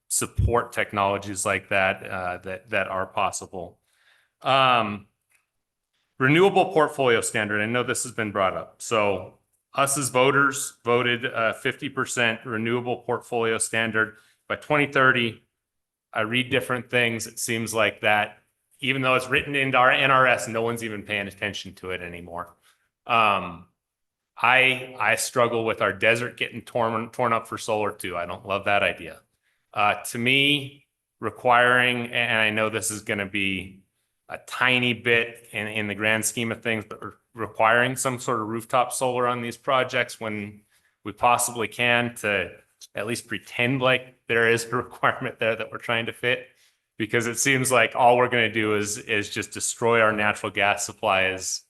support technologies like that that are possible. Renewable portfolio standard. I know this has been brought up. So us as voters voted 50% renewable portfolio standard by 2030. I read different things. It seems like that, even though it's written into our NRS, no one's even paying attention to it anymore. I struggle with our desert getting torn up for solar too. I don't love that idea. To me, requiring, and I know this is going to be a tiny bit in the grand scheme of things, but requiring some sort of rooftop solar on these projects when we possibly can, to at least pretend like there is a requirement there that we're trying to fit, because it seems like all we're going to do is just destroy our natural gas supply as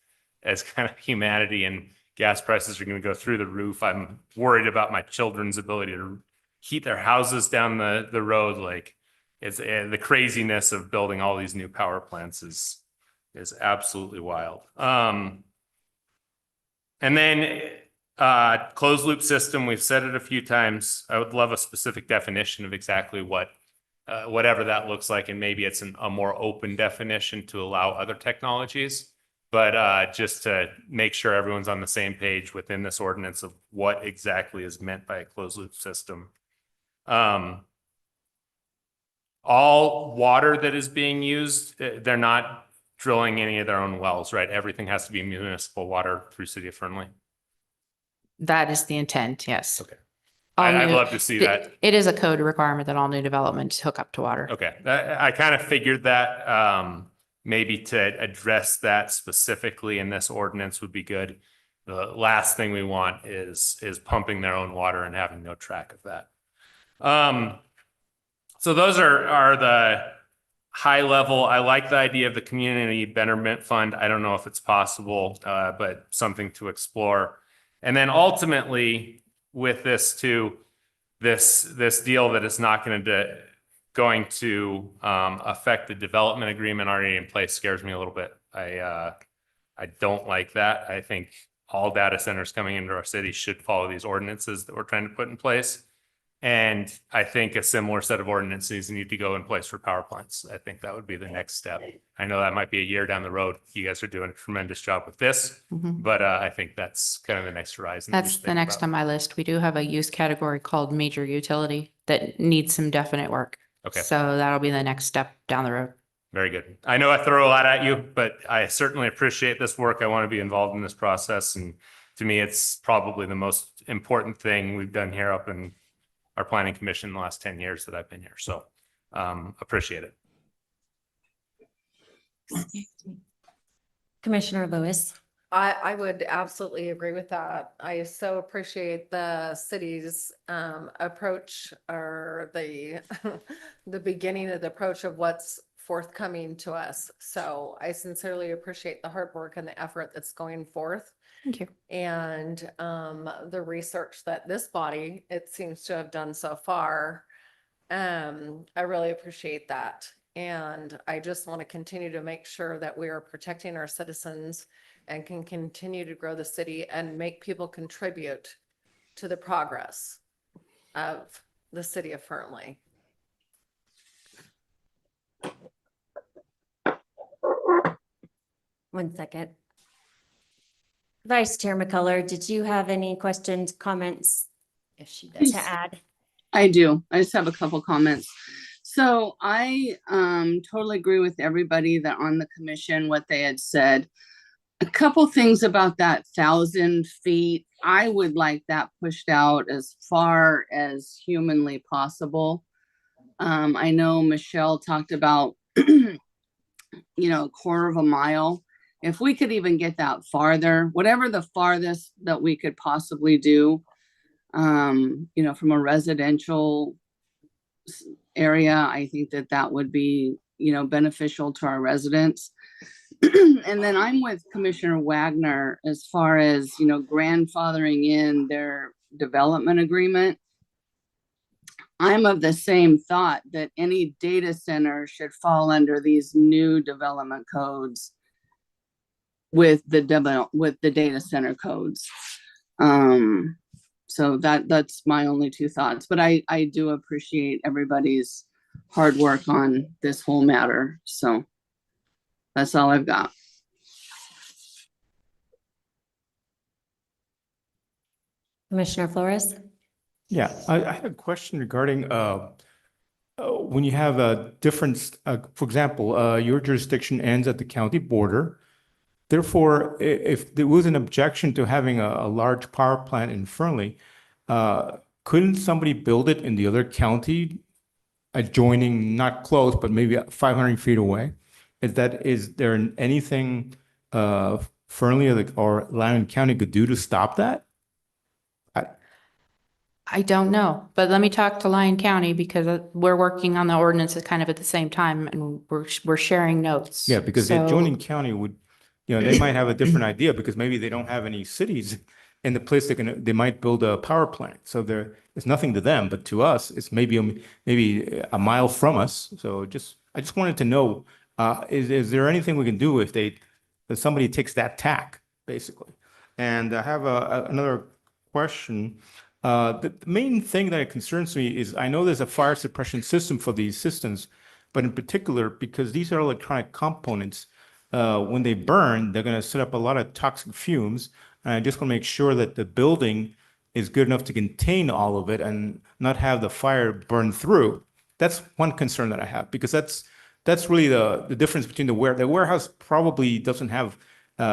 kind of humanity, and gas prices are going to go through the roof. I'm worried about my children's ability to heat their houses down the road. Like it's the craziness of building all these new power plants is absolutely wild. And then closed loop system, we've said it a few times. I would love a specific definition of exactly whatever that looks like, and maybe it's a more open definition to allow other technologies. But just to make sure everyone's on the same page within this ordinance of what exactly is meant by a closed loop system. All water that is being used, they're not drilling any of their own wells, right? Everything has to be municipal water through City of Fernley. That is the intent, yes. Okay. All I'd new- love to see that. It is a code requirement that all new developments hook up to water. Okay, I kind of figured that maybe to address that specifically in this ordinance would be good. The last thing we want is pumping their own water and having no track of that. So those are the high level. I like the idea of the community betterment fund. I don't know if it's possible, but something to explore. And then ultimately with this too, this deal that is not going to affect the development agreement already in place scares me a little bit. I don't like that. I think all data centers coming into our city should follow these ordinances that we're trying to put in place. And I think a similar set of ordinances need to go in place for power plants. I think that would be the next step. I know that might be a year down the road. You guys are doing a tremendous job with this, but I think that's kind of the next horizon. That's the next on my list. We do have a use category called major utility that needs some definite work. Okay. So that'll be the next step down the road. Very good. I know I throw a lot at you, but I certainly appreciate this work. I want to be involved in this process. And to me, it's probably the most important thing we've done here up in our planning commission in the last 10 years that I've been here. So appreciate it. Commissioner Lewis. I would absolutely agree with that. I so appreciate the city's approach, or the the beginning of the approach of what's forthcoming to us. So I sincerely appreciate the hard work and the effort that's going forth. Thank you. And the research that this body, it seems to have done so far. I really appreciate that. And I just want to continue to make sure that we are protecting our citizens and can continue to grow the city and make people contribute to the progress of the city of Fernley. One second. Vice Chair McCullough, did you have any questions, comments? If she does, to add? I do. I just have a couple comments. So I totally agree with everybody that on the commission, what they had said. A couple things about that 1,000 feet. I would like that pushed out as far as humanly possible. I know Michelle talked about, a quarter of a mile. If we could even get that farther, whatever the farthest that we could possibly do, from a residential area, I think that would be, beneficial to our residents. And then I'm with Commissioner Wagner as far as, grandfathering in their development agreement. I'm of the same thought that any data center should fall under these new development codes with the data center codes. So that's my only two thoughts, but I do appreciate everybody's hard work on this whole matter. So that's all I've got. Commissioner Flores? Yeah, I had a question regarding when you have a difference, for example, your jurisdiction ends at the county border. Therefore, if there was an objection to having a large power plant in Fernley, couldn't somebody build it in the other county adjoining, not close, but maybe 500 feet away? Is there anything Fernley or Loudoun County could do to stop that? I don't know, but let me talk to Lyon County because we're working on the ordinances kind of at the same time and we're sharing notes. Yeah, because the So- adjoining county would, they might have a different idea because maybe they don't have any cities in the place they might build a power plant. So it's nothing to them, but to us, it's maybe a mile from us. So I just wanted to know, is there anything we can do if somebody takes that tack, basically? And I have another question. The main thing that concerns me is I know there's a fire suppression system for these systems, but in particular, because these are electronic components, when they burn, they're going to set up a lot of toxic fumes. And I just want to make sure that the building is good enough to contain all of it and not have the fire burn through. That's one concern that I have, because that's really the difference between the warehouse probably doesn't have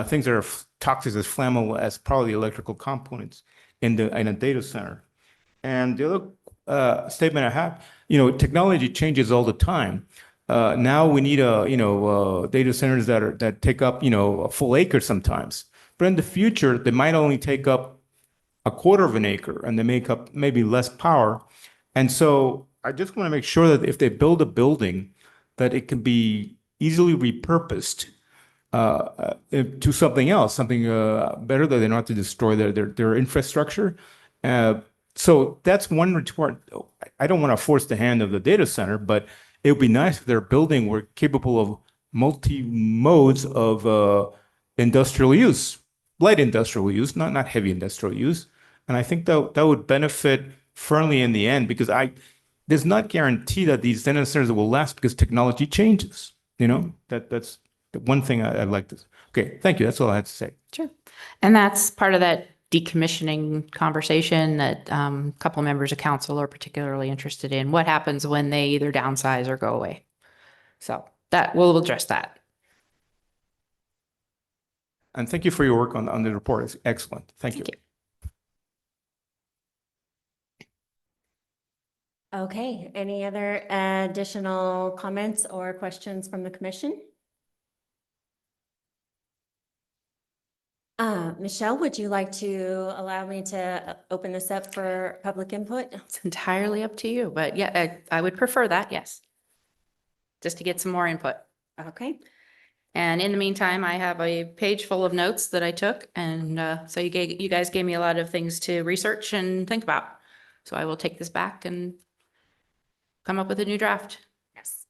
things that are toxic as flammable as probably electrical components in a data center. And the other statement I have, technology changes all the time. Now we need data centers that take up a full acre sometimes. But in the future, they might only take up a quarter of an acre, and they make up maybe less power. And so I just want to make sure that if they build a building, that it can be easily repurposed to something else, something better, that they don't have to destroy their infrastructure. So that's one retort. I don't want to force the hand of the data center, but it would be nice if their building were capable of multi modes of industrial use, light industrial use, not heavy industrial use. And I think that would benefit Fernley in the end, because there's not guarantee that these data centers will last because technology changes. That's the one thing I'd like to. Okay, thank you. That's all I had to say. Sure. And that's part of that decommissioning conversation that a couple members of council are particularly interested in. What happens when they either downsize or go away? So that we'll address that. And thank you for your work on the report. It's excellent. Thank you. Okay, any other additional comments or questions from the commission? Michelle, would you like to allow me to open this up for public input? It's entirely up to you, but yeah, I would prefer that, yes. Just to get some more input. Okay, And in the meantime, I have a page full of notes that I took, and so you guys gave me a lot of things to research and think about. So I will take this back and come up with a new draft. yes.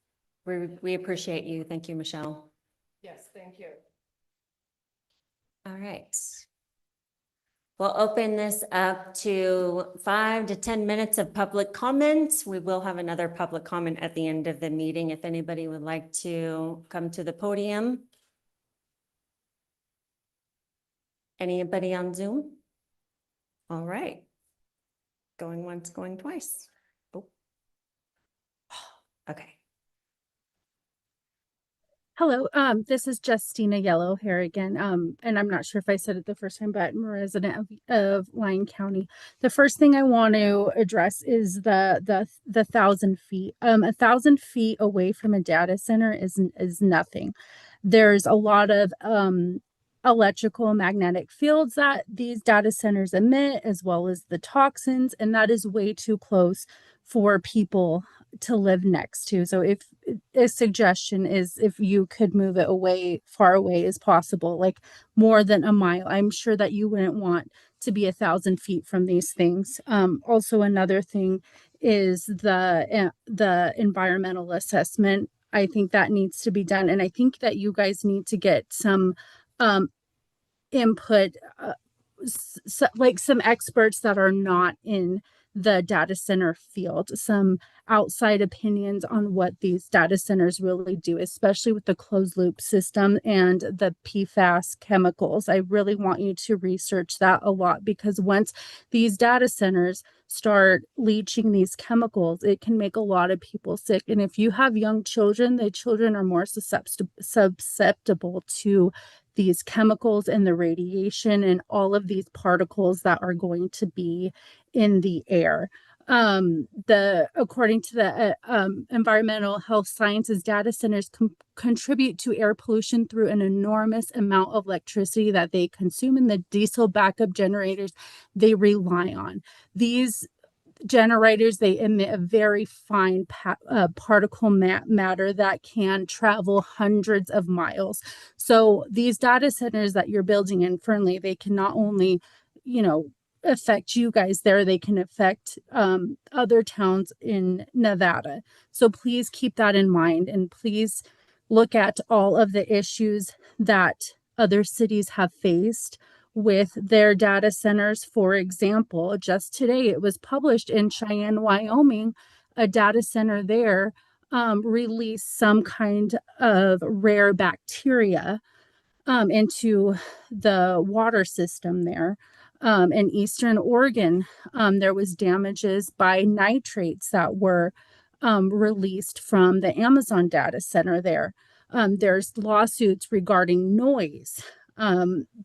We appreciate you. Thank you, Michelle. Yes, thank you. All right. We'll open this up to 5 to 10 minutes of public comments. We will have another public comment at the end of the meeting if anybody would like to come to the podium. Anybody on Zoom? All right. Going once, going twice. Oh. Okay. Hello, this is Justina Yellow here again. And I'm not sure if I said it the first time, but I'm a resident of Lyon County. The first thing I want to address is the 1,000 feet. 1,000 feet away from a data center is nothing. There's a lot of electrical magnetic fields that these data centers emit, as well as the toxins, and that is way too close for people to live next to. So if a suggestion is if you could move it away, far away as possible, like more than a mile. I'm sure that you wouldn't want to be 1,000 feet from these things. Also, another thing is the environmental assessment. I think that needs to be done. And I think that you guys need to get some input, like some experts that are not in the data center field, some outside opinions on what these data centers really do, especially with the closed loop system and the PFAS chemicals. I really want you to research that a lot, because once these data centers start leaching these chemicals, it can make a lot of people sick. And if you have young children, the children are more susceptible to these chemicals and the radiation and all of these particles that are going to be in the air. According to the environmental health sciences, data centers contribute to air pollution through an enormous amount of electricity that they consume, and the diesel backup generators they rely on. These generators, they emit a very fine particle matter that can travel hundreds of miles. So these data centers that you're building in Fernley, they can not only, affect you guys there, they can affect other towns in Nevada. So please keep that in mind, and please look at all of the issues that other cities have faced with their data centers. For example, just today it was published in Cheyenne, Wyoming, a data center there released some kind of rare bacteria into the water system there. In Eastern Oregon, there was damages by nitrates that were released from the Amazon data center there. There's lawsuits regarding noise.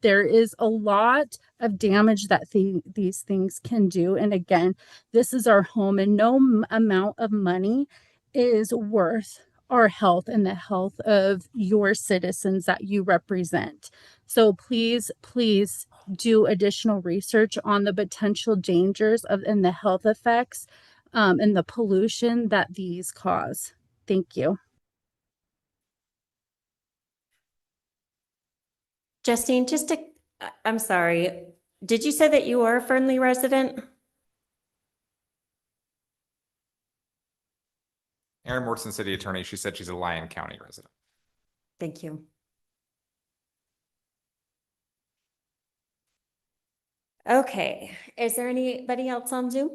There is a lot of damage that these things can do. And again, this is our home, and no amount of money is worth our health and the health of your citizens that you represent. So please, please do additional research on the potential dangers of and the health effects and the pollution that these cause. Thank you. Justine, I'm sorry. Did you say that you are a Fernley resident? Erin Morton, City Attorney, she said she's a Lyon County resident. Thank you. Okay, is there anybody else on Zoom?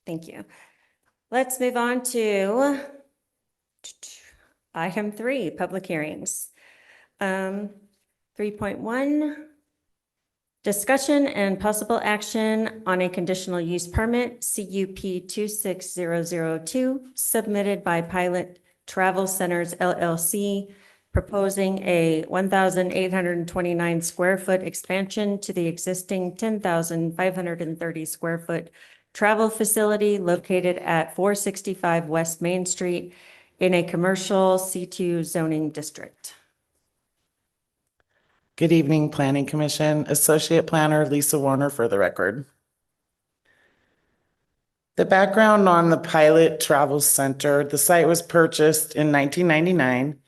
Thank you. Let's move on to item 3, public hearings. 3.1, discussion and possible action on a conditional use permit, CUP 26002, submitted by Pilot Travel Centers LLC, proposing a 1,829 square foot expansion to the existing 10,530 square foot travel facility located at 465 West Main Street in a commercial C2 zoning district. Good evening, Planning Commission. Associate Planner Lisa Warner for the record. The background on the Pilot Travel Center, the site was purchased in 1999,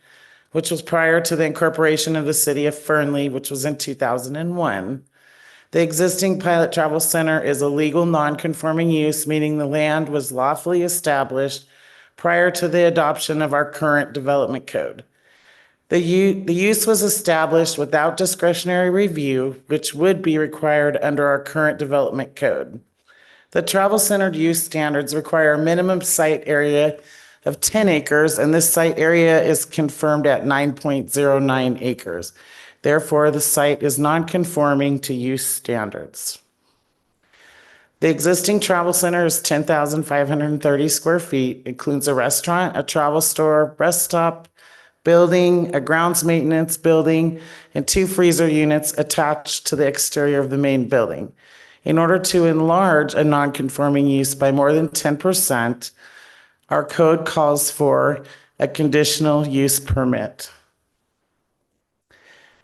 which was prior to the incorporation of the city of Fernley, which was in 2001. The existing Pilot Travel Center is a legal non-conforming use, meaning the land was lawfully established prior to the adoption of our current development code. The use was established without discretionary review, which would be required under our current development code. The travel-centered use standards require a minimum site area of 10 acres, and this site area is confirmed at 9.09 acres. Therefore, the site is non-conforming to use standards. The existing travel center is 10,530 square feet, includes a restaurant, a travel store, rest stop, building, a grounds maintenance building, and 2 freezer units attached to the exterior of the main building. In order to enlarge a non-conforming use by more than 10%, our code calls for a conditional use permit.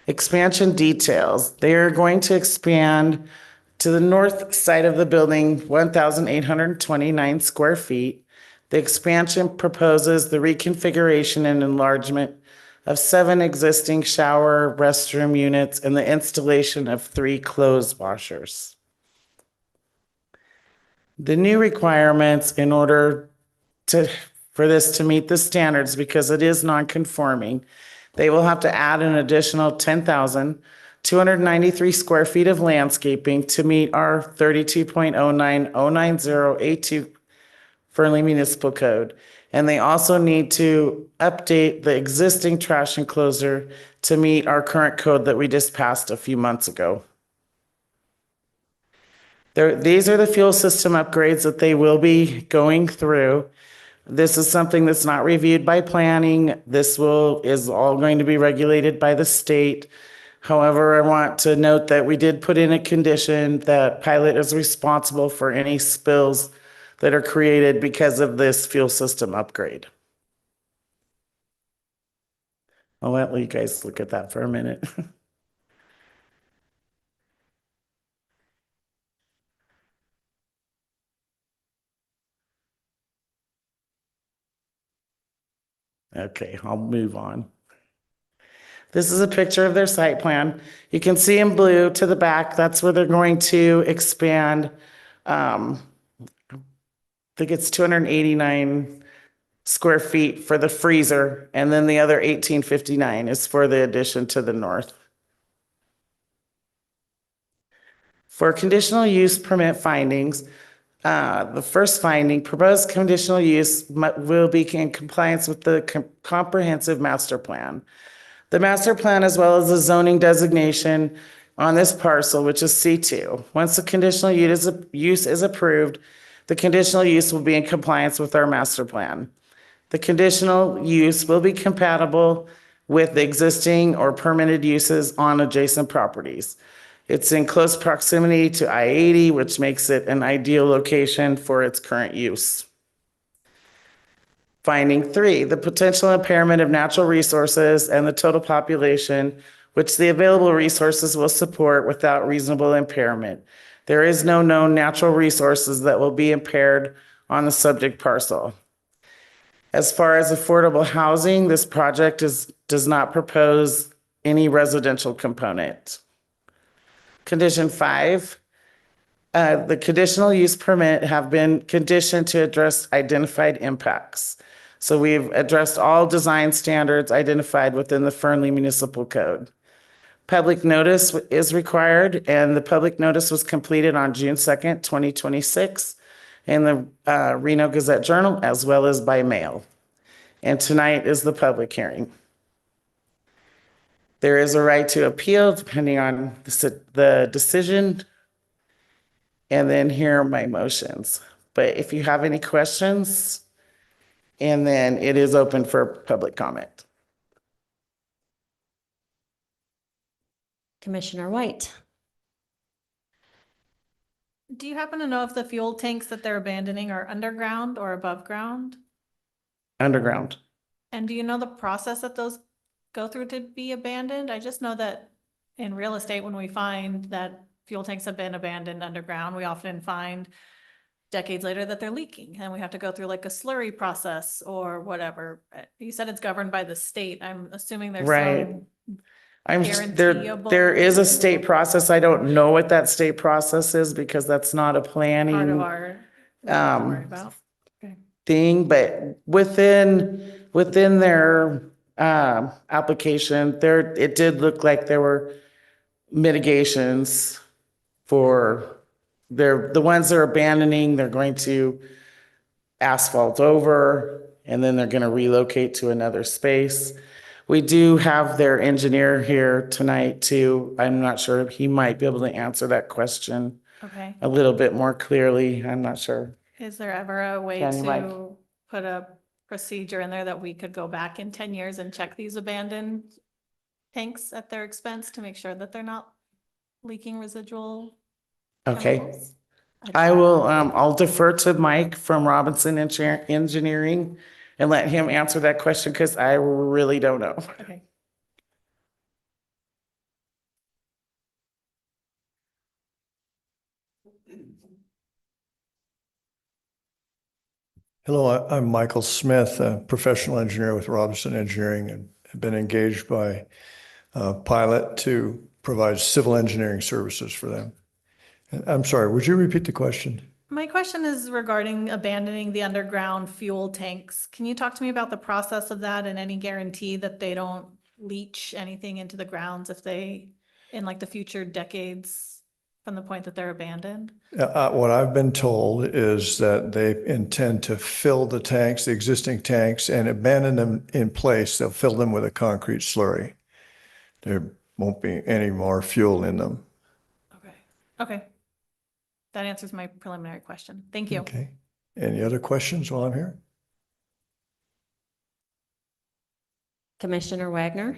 Expansion details. They are going to expand to the north side of the building, 1,829 square feet. The expansion proposes the reconfiguration and enlargement of 7 existing shower restroom units and the installation of 3 clothes washers. The new requirements in order for this to meet the standards, because it is non-conforming, they will have to add an additional 10,293 square feet of landscaping to meet our 32.09090A2 Fernley Municipal Code. And they also need to update the existing trash enclosure to meet our current code that we just passed a few months ago. These are the fuel system upgrades that they will be going through. This is something that's not reviewed by planning. This is all going to be regulated by the state. However, I want to note that we did put in a condition that Pilot is responsible for any spills that are created because of this fuel system upgrade. I'll let you guys look at that for a minute. Okay, I'll move on. This is a picture of their site plan. You can see in blue to the back, that's where they're going to expand. I think it's 289 square feet for the freezer, and then the other 1859 is for the addition to the north. For conditional use permit findings, the first finding, proposed conditional use will be in compliance with the comprehensive master plan. The master plan, as well as the zoning designation on this parcel, which is C2. Once the conditional use is approved, the conditional use will be in compliance with our master plan. The conditional use will be compatible with the existing or permitted uses on adjacent properties. It's in close proximity to I-80, which makes it an ideal location for its current use. Finding 3, the potential impairment of natural resources and the total population, which the available resources will support without reasonable impairment. There is no known natural resources that will be impaired on the subject parcel. As far as affordable housing, this project does not propose any residential component. Condition 5, the conditional use permit have been conditioned to address identified impacts. So we've addressed all design standards identified within the Fernley Municipal Code. Public notice is required, and the public notice was completed on June 2nd, 2026 in the Reno Gazette Journal, as well as by mail. And tonight is the public hearing. There is a right to appeal depending on the decision. And then here are my motions. But if you have any questions, and then it is open for public comment. Commissioner White. Do you happen to know if the fuel tanks that they're abandoning are underground or above ground? Underground. And do you know the process that those go through to be abandoned? I just know that in real estate, when we find that fuel tanks have been abandoned underground, we often find decades later that they're leaking and we have to go through like a slurry process or whatever. You said it's governed by the state. I'm assuming there's Right. some There guaranteeable is a state process. I don't know what that state process is because that's not a part of planning our to worry about. Okay. thing, but within their application, it did look like there were mitigations for the ones they're abandoning. They're going to asphalt over, and then they're going to relocate to another space. We do have their engineer here tonight too. I'm not sure, he might be able to answer that question Okay. a little bit more clearly. I'm not sure. Is there ever a way Can you, Mike? to put a procedure in there that we could go back in 10 years and check these abandoned tanks at their expense to make sure that they're not leaking residual Okay. chemicals? I will, I'll defer to Mike from Robinson Engineering and let him answer that question because I really don't know. Okay. Hello, I'm Michael Smith, a professional engineer with Robinson Engineering, and have been engaged by Pilot to provide civil engineering services for them. I'm sorry, would you repeat the question? My question is regarding abandoning the underground fuel tanks. Can you talk to me about the process of that and any guarantee that they don't leach anything into the grounds if they, in like the future decades from the point that they're abandoned? What I've been told is that they intend to fill the tanks, the existing tanks, and abandon them in place. They'll fill them with a concrete slurry. There won't be any more fuel in them. Okay. Okay. That answers my preliminary question. Thank you. Okay. Any other questions while I'm here? Commissioner Wagner.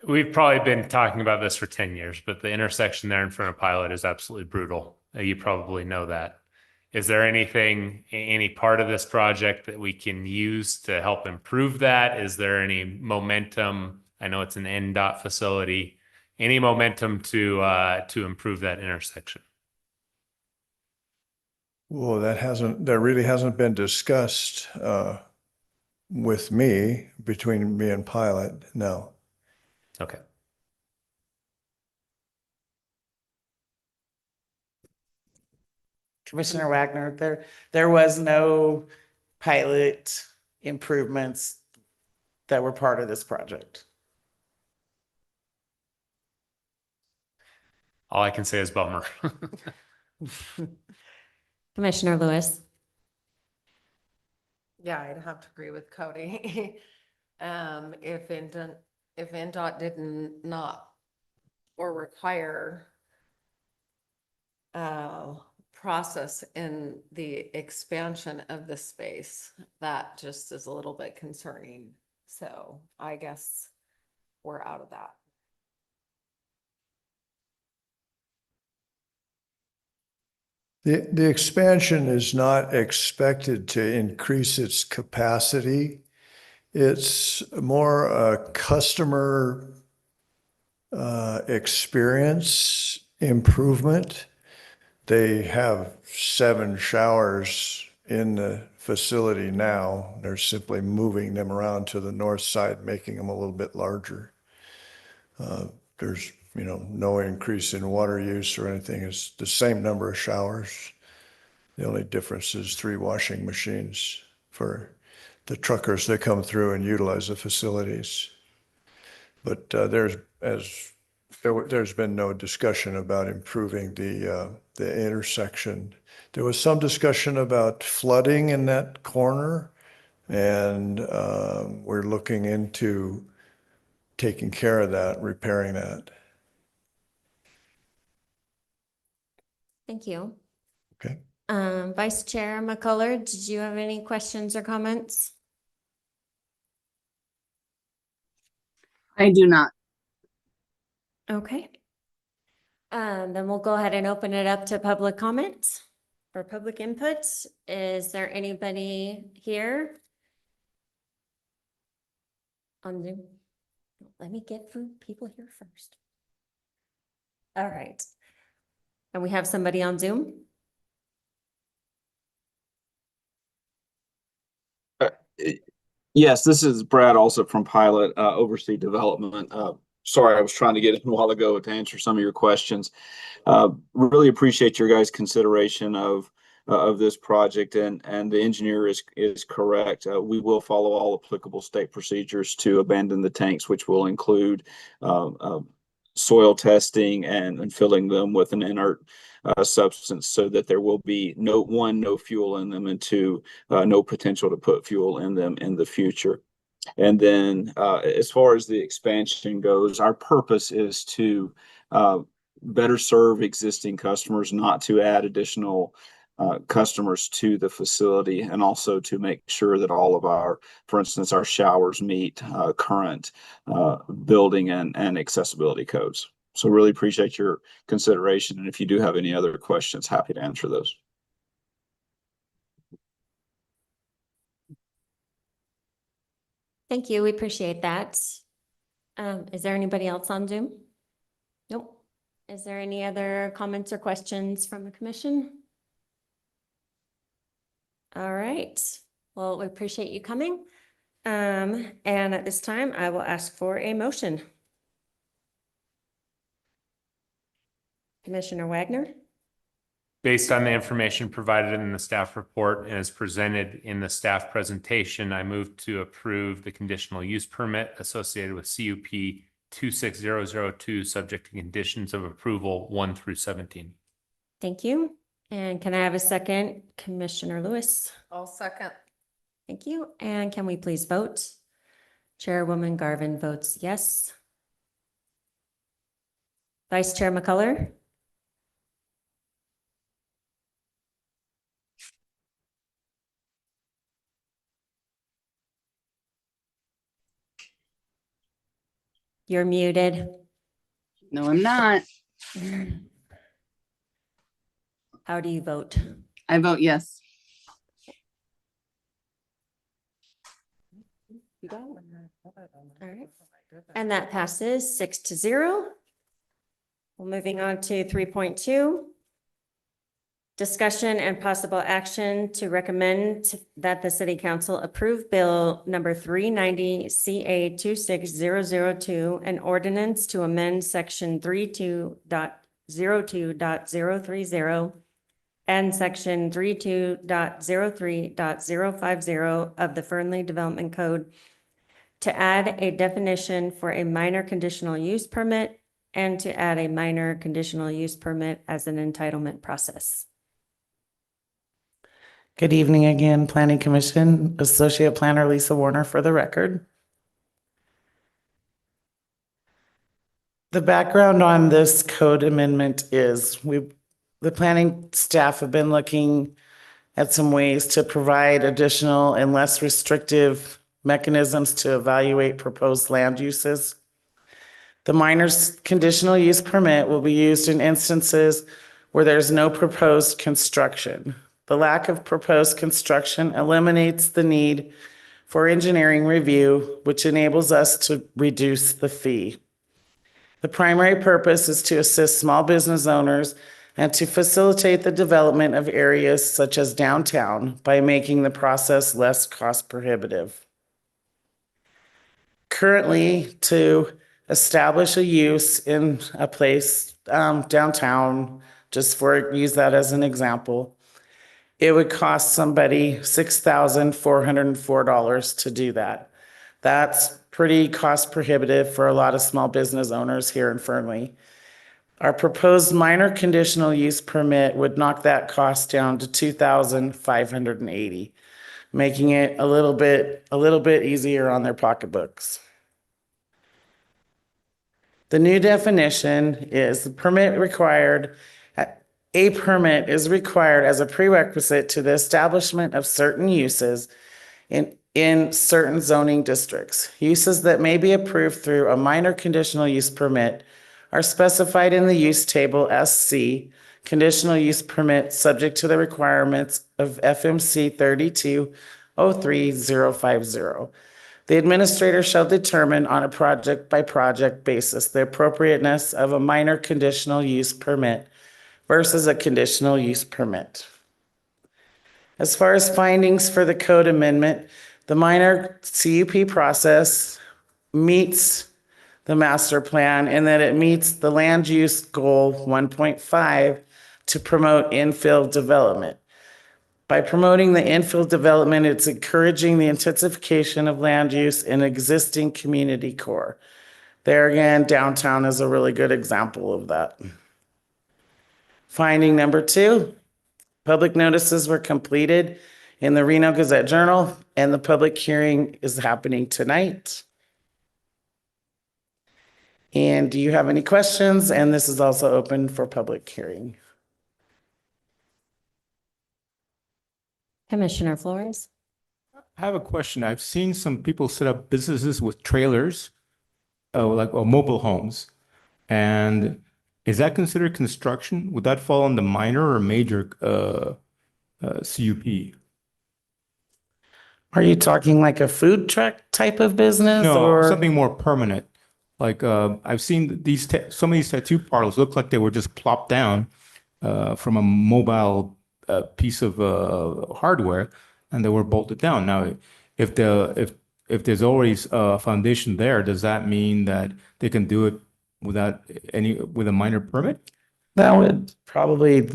We've probably been talking about this for 10 years, but the intersection there in front of Pilot is absolutely brutal. You probably know that. Is there anything, any part of this project that we can use to help improve that? Is there any momentum? I know it's an NDOT facility. Any momentum to improve that intersection? Well, that really hasn't been discussed with me, between me and Pilot, no. Okay. Commissioner Wagner, there was no pilot improvements that were part of this project. All I can say is bummer. Commissioner Lewis. Yeah, I'd have to agree with Cody. If NDOT didn't not or require process in the expansion of the space, that just is a little bit concerning. So I guess we're out of that. The expansion is not expected to increase its capacity. It's more a customer experience improvement. They have 7 showers in the facility now. They're simply moving them around to the north side, making them a little bit larger. There's, no increase in water use or anything. It's the same number of showers. The only difference is 3 washing machines for the truckers that come through and utilize the facilities. But there's been no discussion about improving the intersection. There was some discussion about flooding in that corner, and we're looking into taking care of that, repairing that. Thank you. Okay. Vice Chair McCullough, did you have any questions or comments? I do not. Okay. Then we'll go ahead and open it up to public comments or public input. Is there anybody here on Zoom? Let me get people here first. All right. And we have somebody on Zoom? Yes, this is Brad, also from Pilot, Oversee Development. Sorry, I was trying to get in a while ago to answer some of your questions. Really appreciate your guys' consideration of this project, and the engineer is correct. We will follow all applicable state procedures to abandon the tanks, which will include soil testing and filling them with an inert substance, so that there will be no fuel in them, and 2, no potential to put fuel in them in the future. And then as far as the expansion goes, our purpose is to better serve existing customers, not to add additional customers to the facility, and also to make sure that all of for instance, our showers meet current building and accessibility codes. So really appreciate your consideration. And if you do have any other questions, happy to answer those. Thank you. We appreciate that. Is there anybody else on Zoom? Nope. Is there any other comments or questions from the commission? All right. Well, we appreciate you coming. And at this time, I will ask for a motion. Commissioner Wagner? Based on the information provided in the staff report and as presented in the staff presentation, I move to approve the conditional use permit associated with CUP 26002, subject to conditions of approval 1 through 17. Thank you. And can I have a second? Commissioner Lewis? I'll second. Thank you. And can we please vote? Chairwoman Garvin votes yes. Vice Chair McCullough? You're muted. No, I'm not. How do you vote? I vote yes. You got it. All right. And that passes 6-0. Well, moving on to 3.2. Discussion and possible action to recommend that the city council approve bill number 390 CA 26002, an ordinance to amend section 32.02.030 and section 32.03.050 of the Fernley Development Code to add a definition for a minor conditional use permit and to add a minor conditional use permit as an entitlement process. Good evening again, Planning Commission, Associate Planner Lisa Warner for the record. The background on this code amendment is the planning staff have been looking at some ways to provide additional and less restrictive mechanisms to evaluate proposed land uses. The minor's conditional use permit will be used in instances where there's no proposed construction. The lack of proposed construction eliminates the need for engineering review, which enables us to reduce the fee. The primary purpose is to assist small business owners and to facilitate the development of areas such as downtown by making the process less cost prohibitive. Currently, to establish a use in a place downtown, use that as an example, it would cost somebody $6,404 to do that. That's pretty cost prohibitive for a lot of small business owners here in Fernley. Our proposed minor conditional use permit would knock that cost down to $2,580, making it a little bit easier on their pocketbooks. The new definition is a permit is required as a prerequisite to the establishment of certain uses in certain zoning districts. Uses that may be approved through a minor conditional use permit are specified in the use table as C, conditional use permit subject to the requirements of FMC 3203050. The administrator shall determine on a project-by-project basis the appropriateness of a minor conditional use permit versus a conditional use permit. As far as findings for the code amendment, the minor CUP process meets the master plan in that it meets the land use goal 1.5 to promote infill development. By promoting the infill development, it's encouraging the intensification of land use in existing community core. There again, downtown is a really good example of that. Finding number 2, public notices were completed in the Reno Gazette-Journal, and the public hearing is happening tonight. And do you have any questions? And this is also open for public hearing. Commissioner Flores? I have a question. I've seen some people set up businesses with trailers, or mobile homes. And is that considered construction? Would that fall on the minor or major CUP? Are you talking like a food truck type of business No, or something more permanent. Like I've seen some of these tattoo parlors look like they were just plopped down from a mobile piece of hardware, and they were bolted down. Now, if there's always a foundation there, does that mean that they can do it with a minor permit? That would probably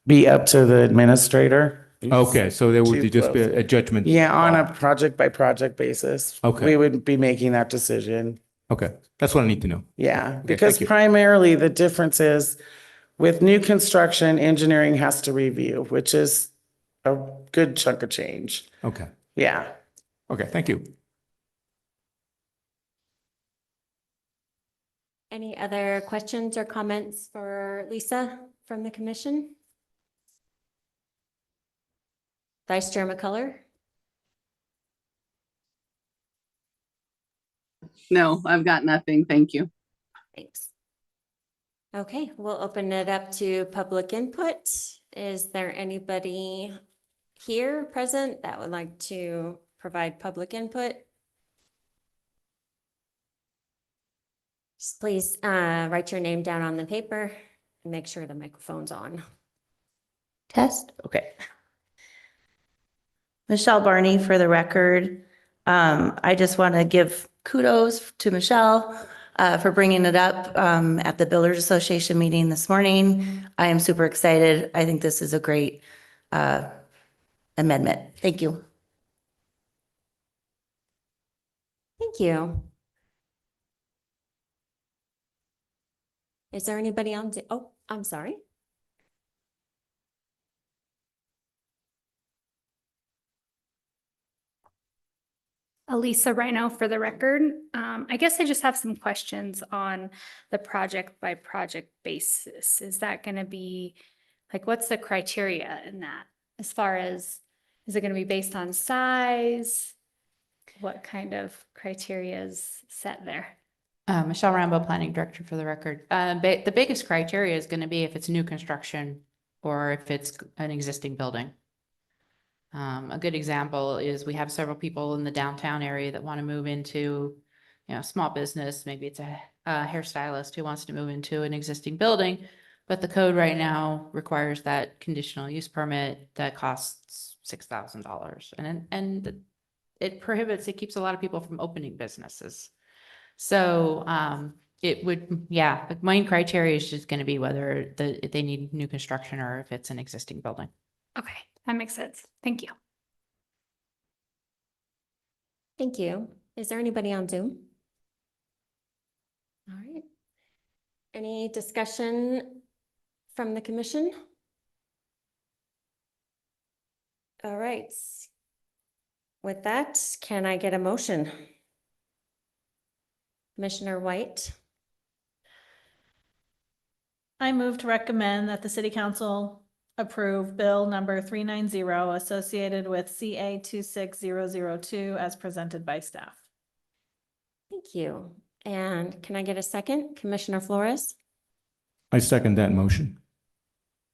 be up to the administrator. Okay, so there would Too just be close. a judgment. Yeah, on a call. project by project basis. Okay. We would be making that decision. Okay, that's what I need to know. Yeah, Okay, because thank you. primarily the difference is with new construction, engineering has to review, which is a good chunk of change. Okay, Yeah. okay, thank you. Any other questions or comments for Lisa from the commission? Vice Chair McCullough? No, I've got nothing. Thank you. Thanks. Okay, we'll open it up to public input. Is there anybody here present that would like to provide public input? Just please write your name down on the paper and make sure the microphone's on. Test? Okay. Michelle Barney for the record. I just want to give kudos to Michelle for bringing it up at the Builders Association meeting this morning. I am super excited. I think this is a great amendment. Thank you. Thank you. Is there anybody on? Oh, I'm sorry. Elisa Rhino for the record. I guess I just have some questions on the project by project basis. Is that going to be, like, what's the criteria in that? As far as, is it going to be based on size? What kind of criteria is set there? Michelle Rambo, Planning Director for the record. The biggest criteria is going to be if it's new construction or if it's an existing building. A good example is we have several people in the downtown area that want to move into, small business. Maybe it's a hairstylist who wants to move into an existing building, but the code right now requires that conditional use permit that costs $6,000, and it keeps a lot of people from opening businesses. So the main criteria is just going to be whether they need new construction or if it's an existing building. Okay, that makes sense. Thank you. Thank you. Is there anybody on Zoom? All right. Any discussion from the commission? All right. With that, can I get a motion? Commissioner White? I move to recommend that the city council approve bill number 390 associated with CA 26002 as presented by staff. Thank you. And can I get a second? Commissioner Flores? I second that motion.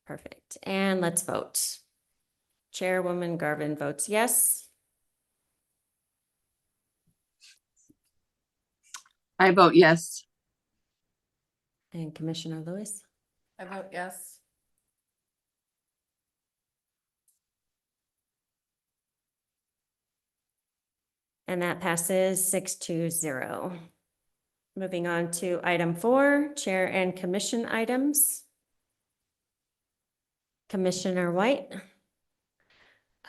Perfect. And let's vote. Chairwoman Garvin votes yes. I vote yes. And Commissioner Lewis? I vote yes. And that passes 6-0. Moving on to item 4, chair and commission items. Commissioner White?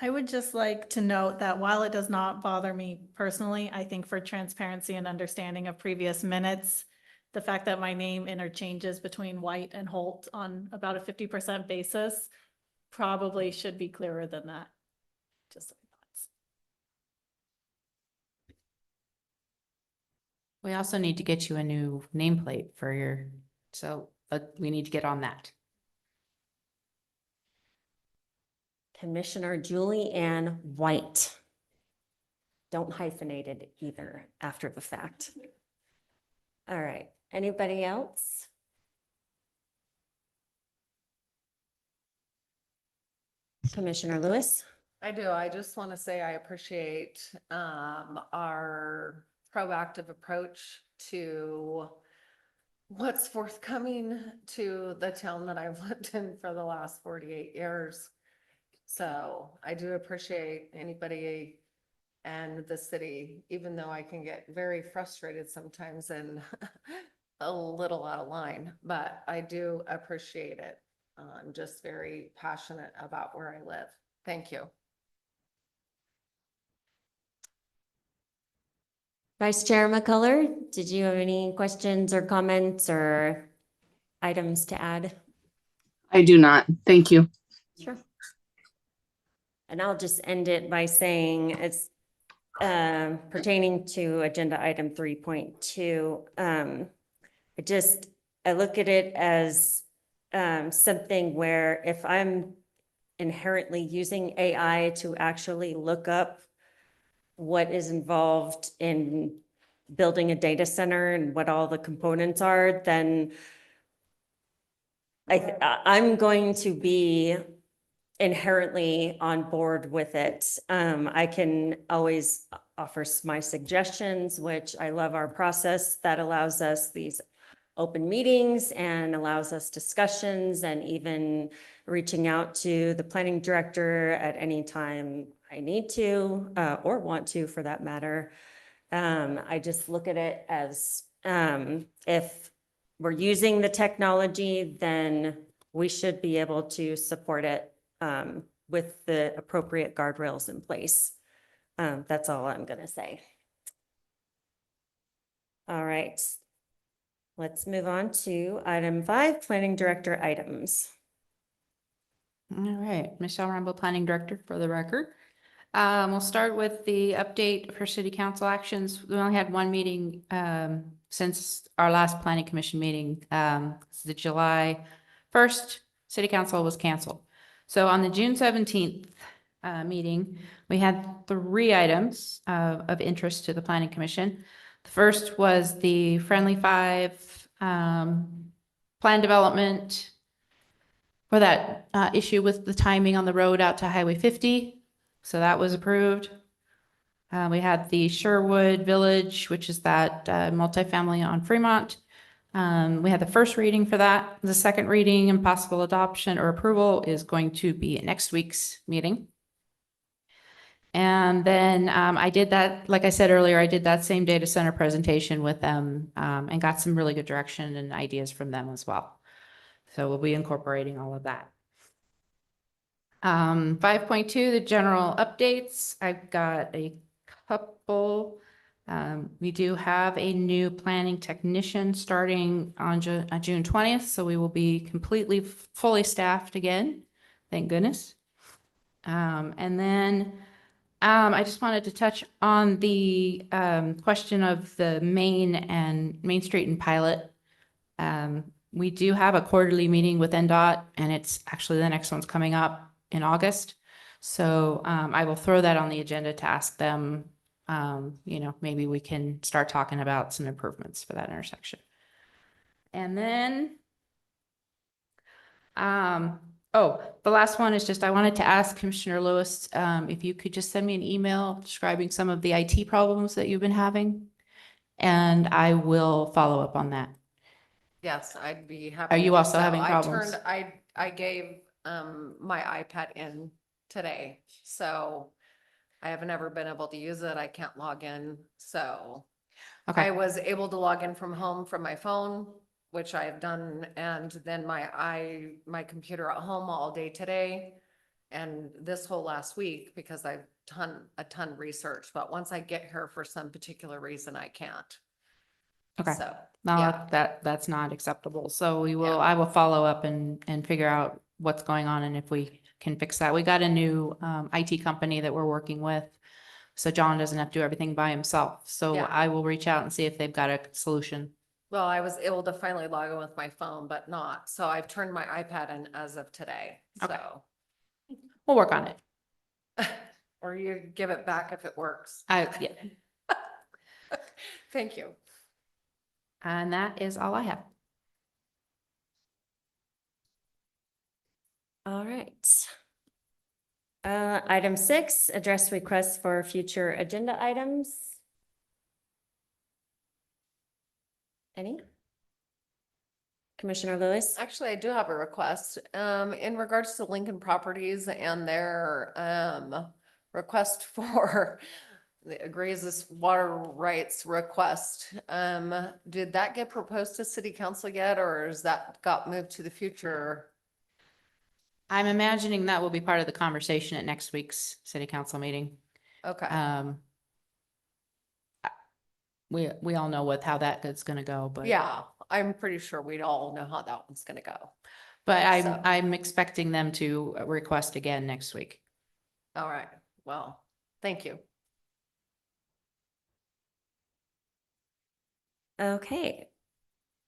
I would just like to note that while it does not bother me personally, I think for transparency and understanding of previous minutes, the fact that my name interchanges between White and Holt on about a 50% basis probably should be clearer than that. Just We also need to get you a new nameplate for we need to get on that. Commissioner Julie Ann White. Don't hyphenate it either after the fact. All right, anybody else? Commissioner Lewis? I do. I just want to say I appreciate our proactive approach to what's forthcoming to the town that I've lived in for the last 48 years. So I do appreciate anybody and the city, even though I can get very frustrated sometimes and a little out of line, but I do appreciate it. I'm just very passionate about where I live. Thank you. Vice Chair McCullough, did you have any questions or comments or items to add? I do not. Thank you. Sure. And I'll just end it by saying it's pertaining to agenda item 3.2. I look at it as something where if I'm inherently using AI to actually look up what is involved in building a data center and what all the components are, then I'm going to be inherently on board with it. I can always offer my suggestions, which I love our process that allows us these open meetings and allows us discussions and even reaching out to the planning director at any time I need to, or want to for that matter. I just look at it as, if we're using the technology, then we should be able to support it, with the appropriate guardrails in place. That's all I'm gonna say. All right. Let's move on to item 5, planning director items. All right, Michelle Rambo, Planning Director, for the record. We'll start with the update for city council actions. We only had one meeting since our last planning commission meeting. The July 1st, city council was canceled. So on the June 17th meeting, we had 3 items of interest to the planning commission. The first was the Friendly 5 plan development for that issue with the timing on the road out to Highway 50. So that was approved. We had the Sherwood Village, which is that multifamily on Fremont. We had the first reading for that. The second reading and possible adoption or approval is going to be at next week's meeting. And then I did that, like I said earlier, I did that same data center presentation with them and got some really good direction and ideas from them as well. So we'll be incorporating all of that. 5.2, the general updates. I've got a couple. We do have a new planning technician starting on June 20th, so we will be completely fully staffed again. Thank goodness. And then I just wanted to touch on the question of the Main Street and Pilot. We do have a quarterly meeting with NDOT, and it's actually the next one's coming up in August. So I will throw that on the agenda to ask them, maybe we can start talking about some improvements for that intersection. And then, the last one is just, I wanted to ask Commissioner Lewis, if you could just send me an email describing some of the IT problems that you've been having, and I will follow up on that. Yes, I'd be happy. Are to you do also so. having problems? I gave my iPad in today, so I have never been able to use it. I can't log in, so Okay. I was able to log in from home from my phone, which I have done, and then my computer at home all day today and this whole last week because I've done a ton of research. But once I get here for some particular reason, I can't. Okay. So No, yeah. that's not acceptable. So Yeah. I will follow up and figure out what's going on and if we can fix that. We got a new IT company that we're working with. So John doesn't have to do everything by himself. So Yeah. I will reach out and see if they've got a solution. Well, I was able to finally log in with my phone, but not. So I've turned my iPad in as of today. Okay. So, We'll work on it. or you give it back if it works. Yeah. Thank you. And that is all I have. All right. Item 6, address requests for future agenda items. Any? Commissioner Lewis? Actually, I do have a request, in regards to Lincoln Properties and their, request for the Grazes water rights request. Did that get proposed to city council yet, or is that got moved to the future? I'm imagining that will be part of the conversation at next week's city council meeting. Okay, We all know how that is going to go, but yeah, I'm pretty sure we'd all know how that one's gonna go. but So- I'm expecting them to request again next week. All right, well, thank you. Okay.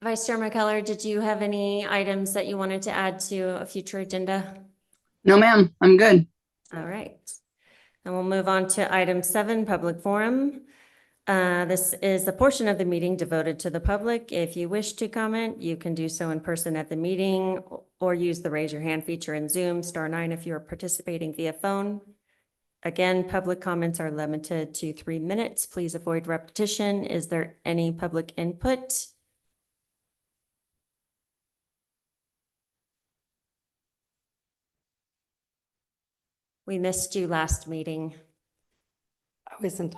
Vice Chair McKellar, did you have any items that you wanted to add to a future agenda? No, ma'am, I'm good. All right. And we'll move on to item 7, public forum. This is the portion of the meeting devoted to the public. If you wish to comment, you can do so in person at the meeting or use the raise your hand feature in Zoom, *9 if you're participating via phone. Again, public comments are limited to 3 minutes. Please avoid repetition. Is there any public input? We missed you last meeting. I wasn't.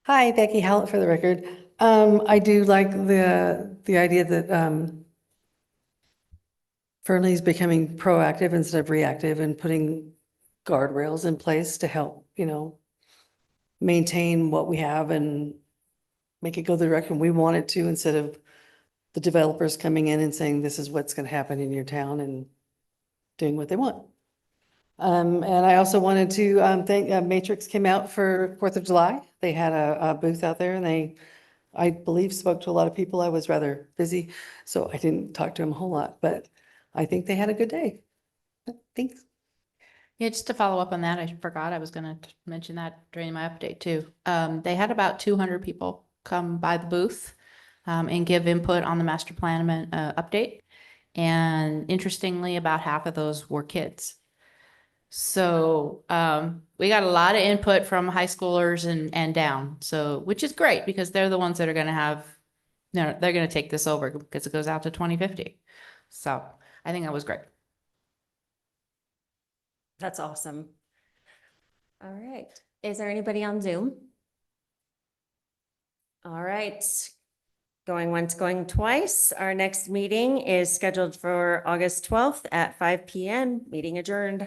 Hi, Becky Hallett for the record. I do like the idea that Fernley's becoming proactive instead of reactive and putting guardrails in place to help, maintain what we have and make it go the direction we want it to, instead of the developers coming in and saying, this is what's going to happen in your town and doing what they want. And I also wanted to thank Matrix came out for 4th of July. They had a booth out there, and they, I believe, spoke to a lot of people. I was rather busy, so I didn't talk to them a whole lot, but I think they had a good day. Thanks. Yeah, just to follow up on that, I forgot I was gonna mention that during my update too. They had about 200 people come by the booth and give input on the master plan amendment update. And interestingly, about half of those were kids. So we got a lot of input from high schoolers and down. So, which is great because they're the ones that are gonna have, they're gonna take this over because it goes out to 2050. So I think that was great. That's awesome. All right. Is there anybody on Zoom? All right. Going once, going twice. Our next meeting is scheduled for August 12th at 5 p.m. Meeting adjourned.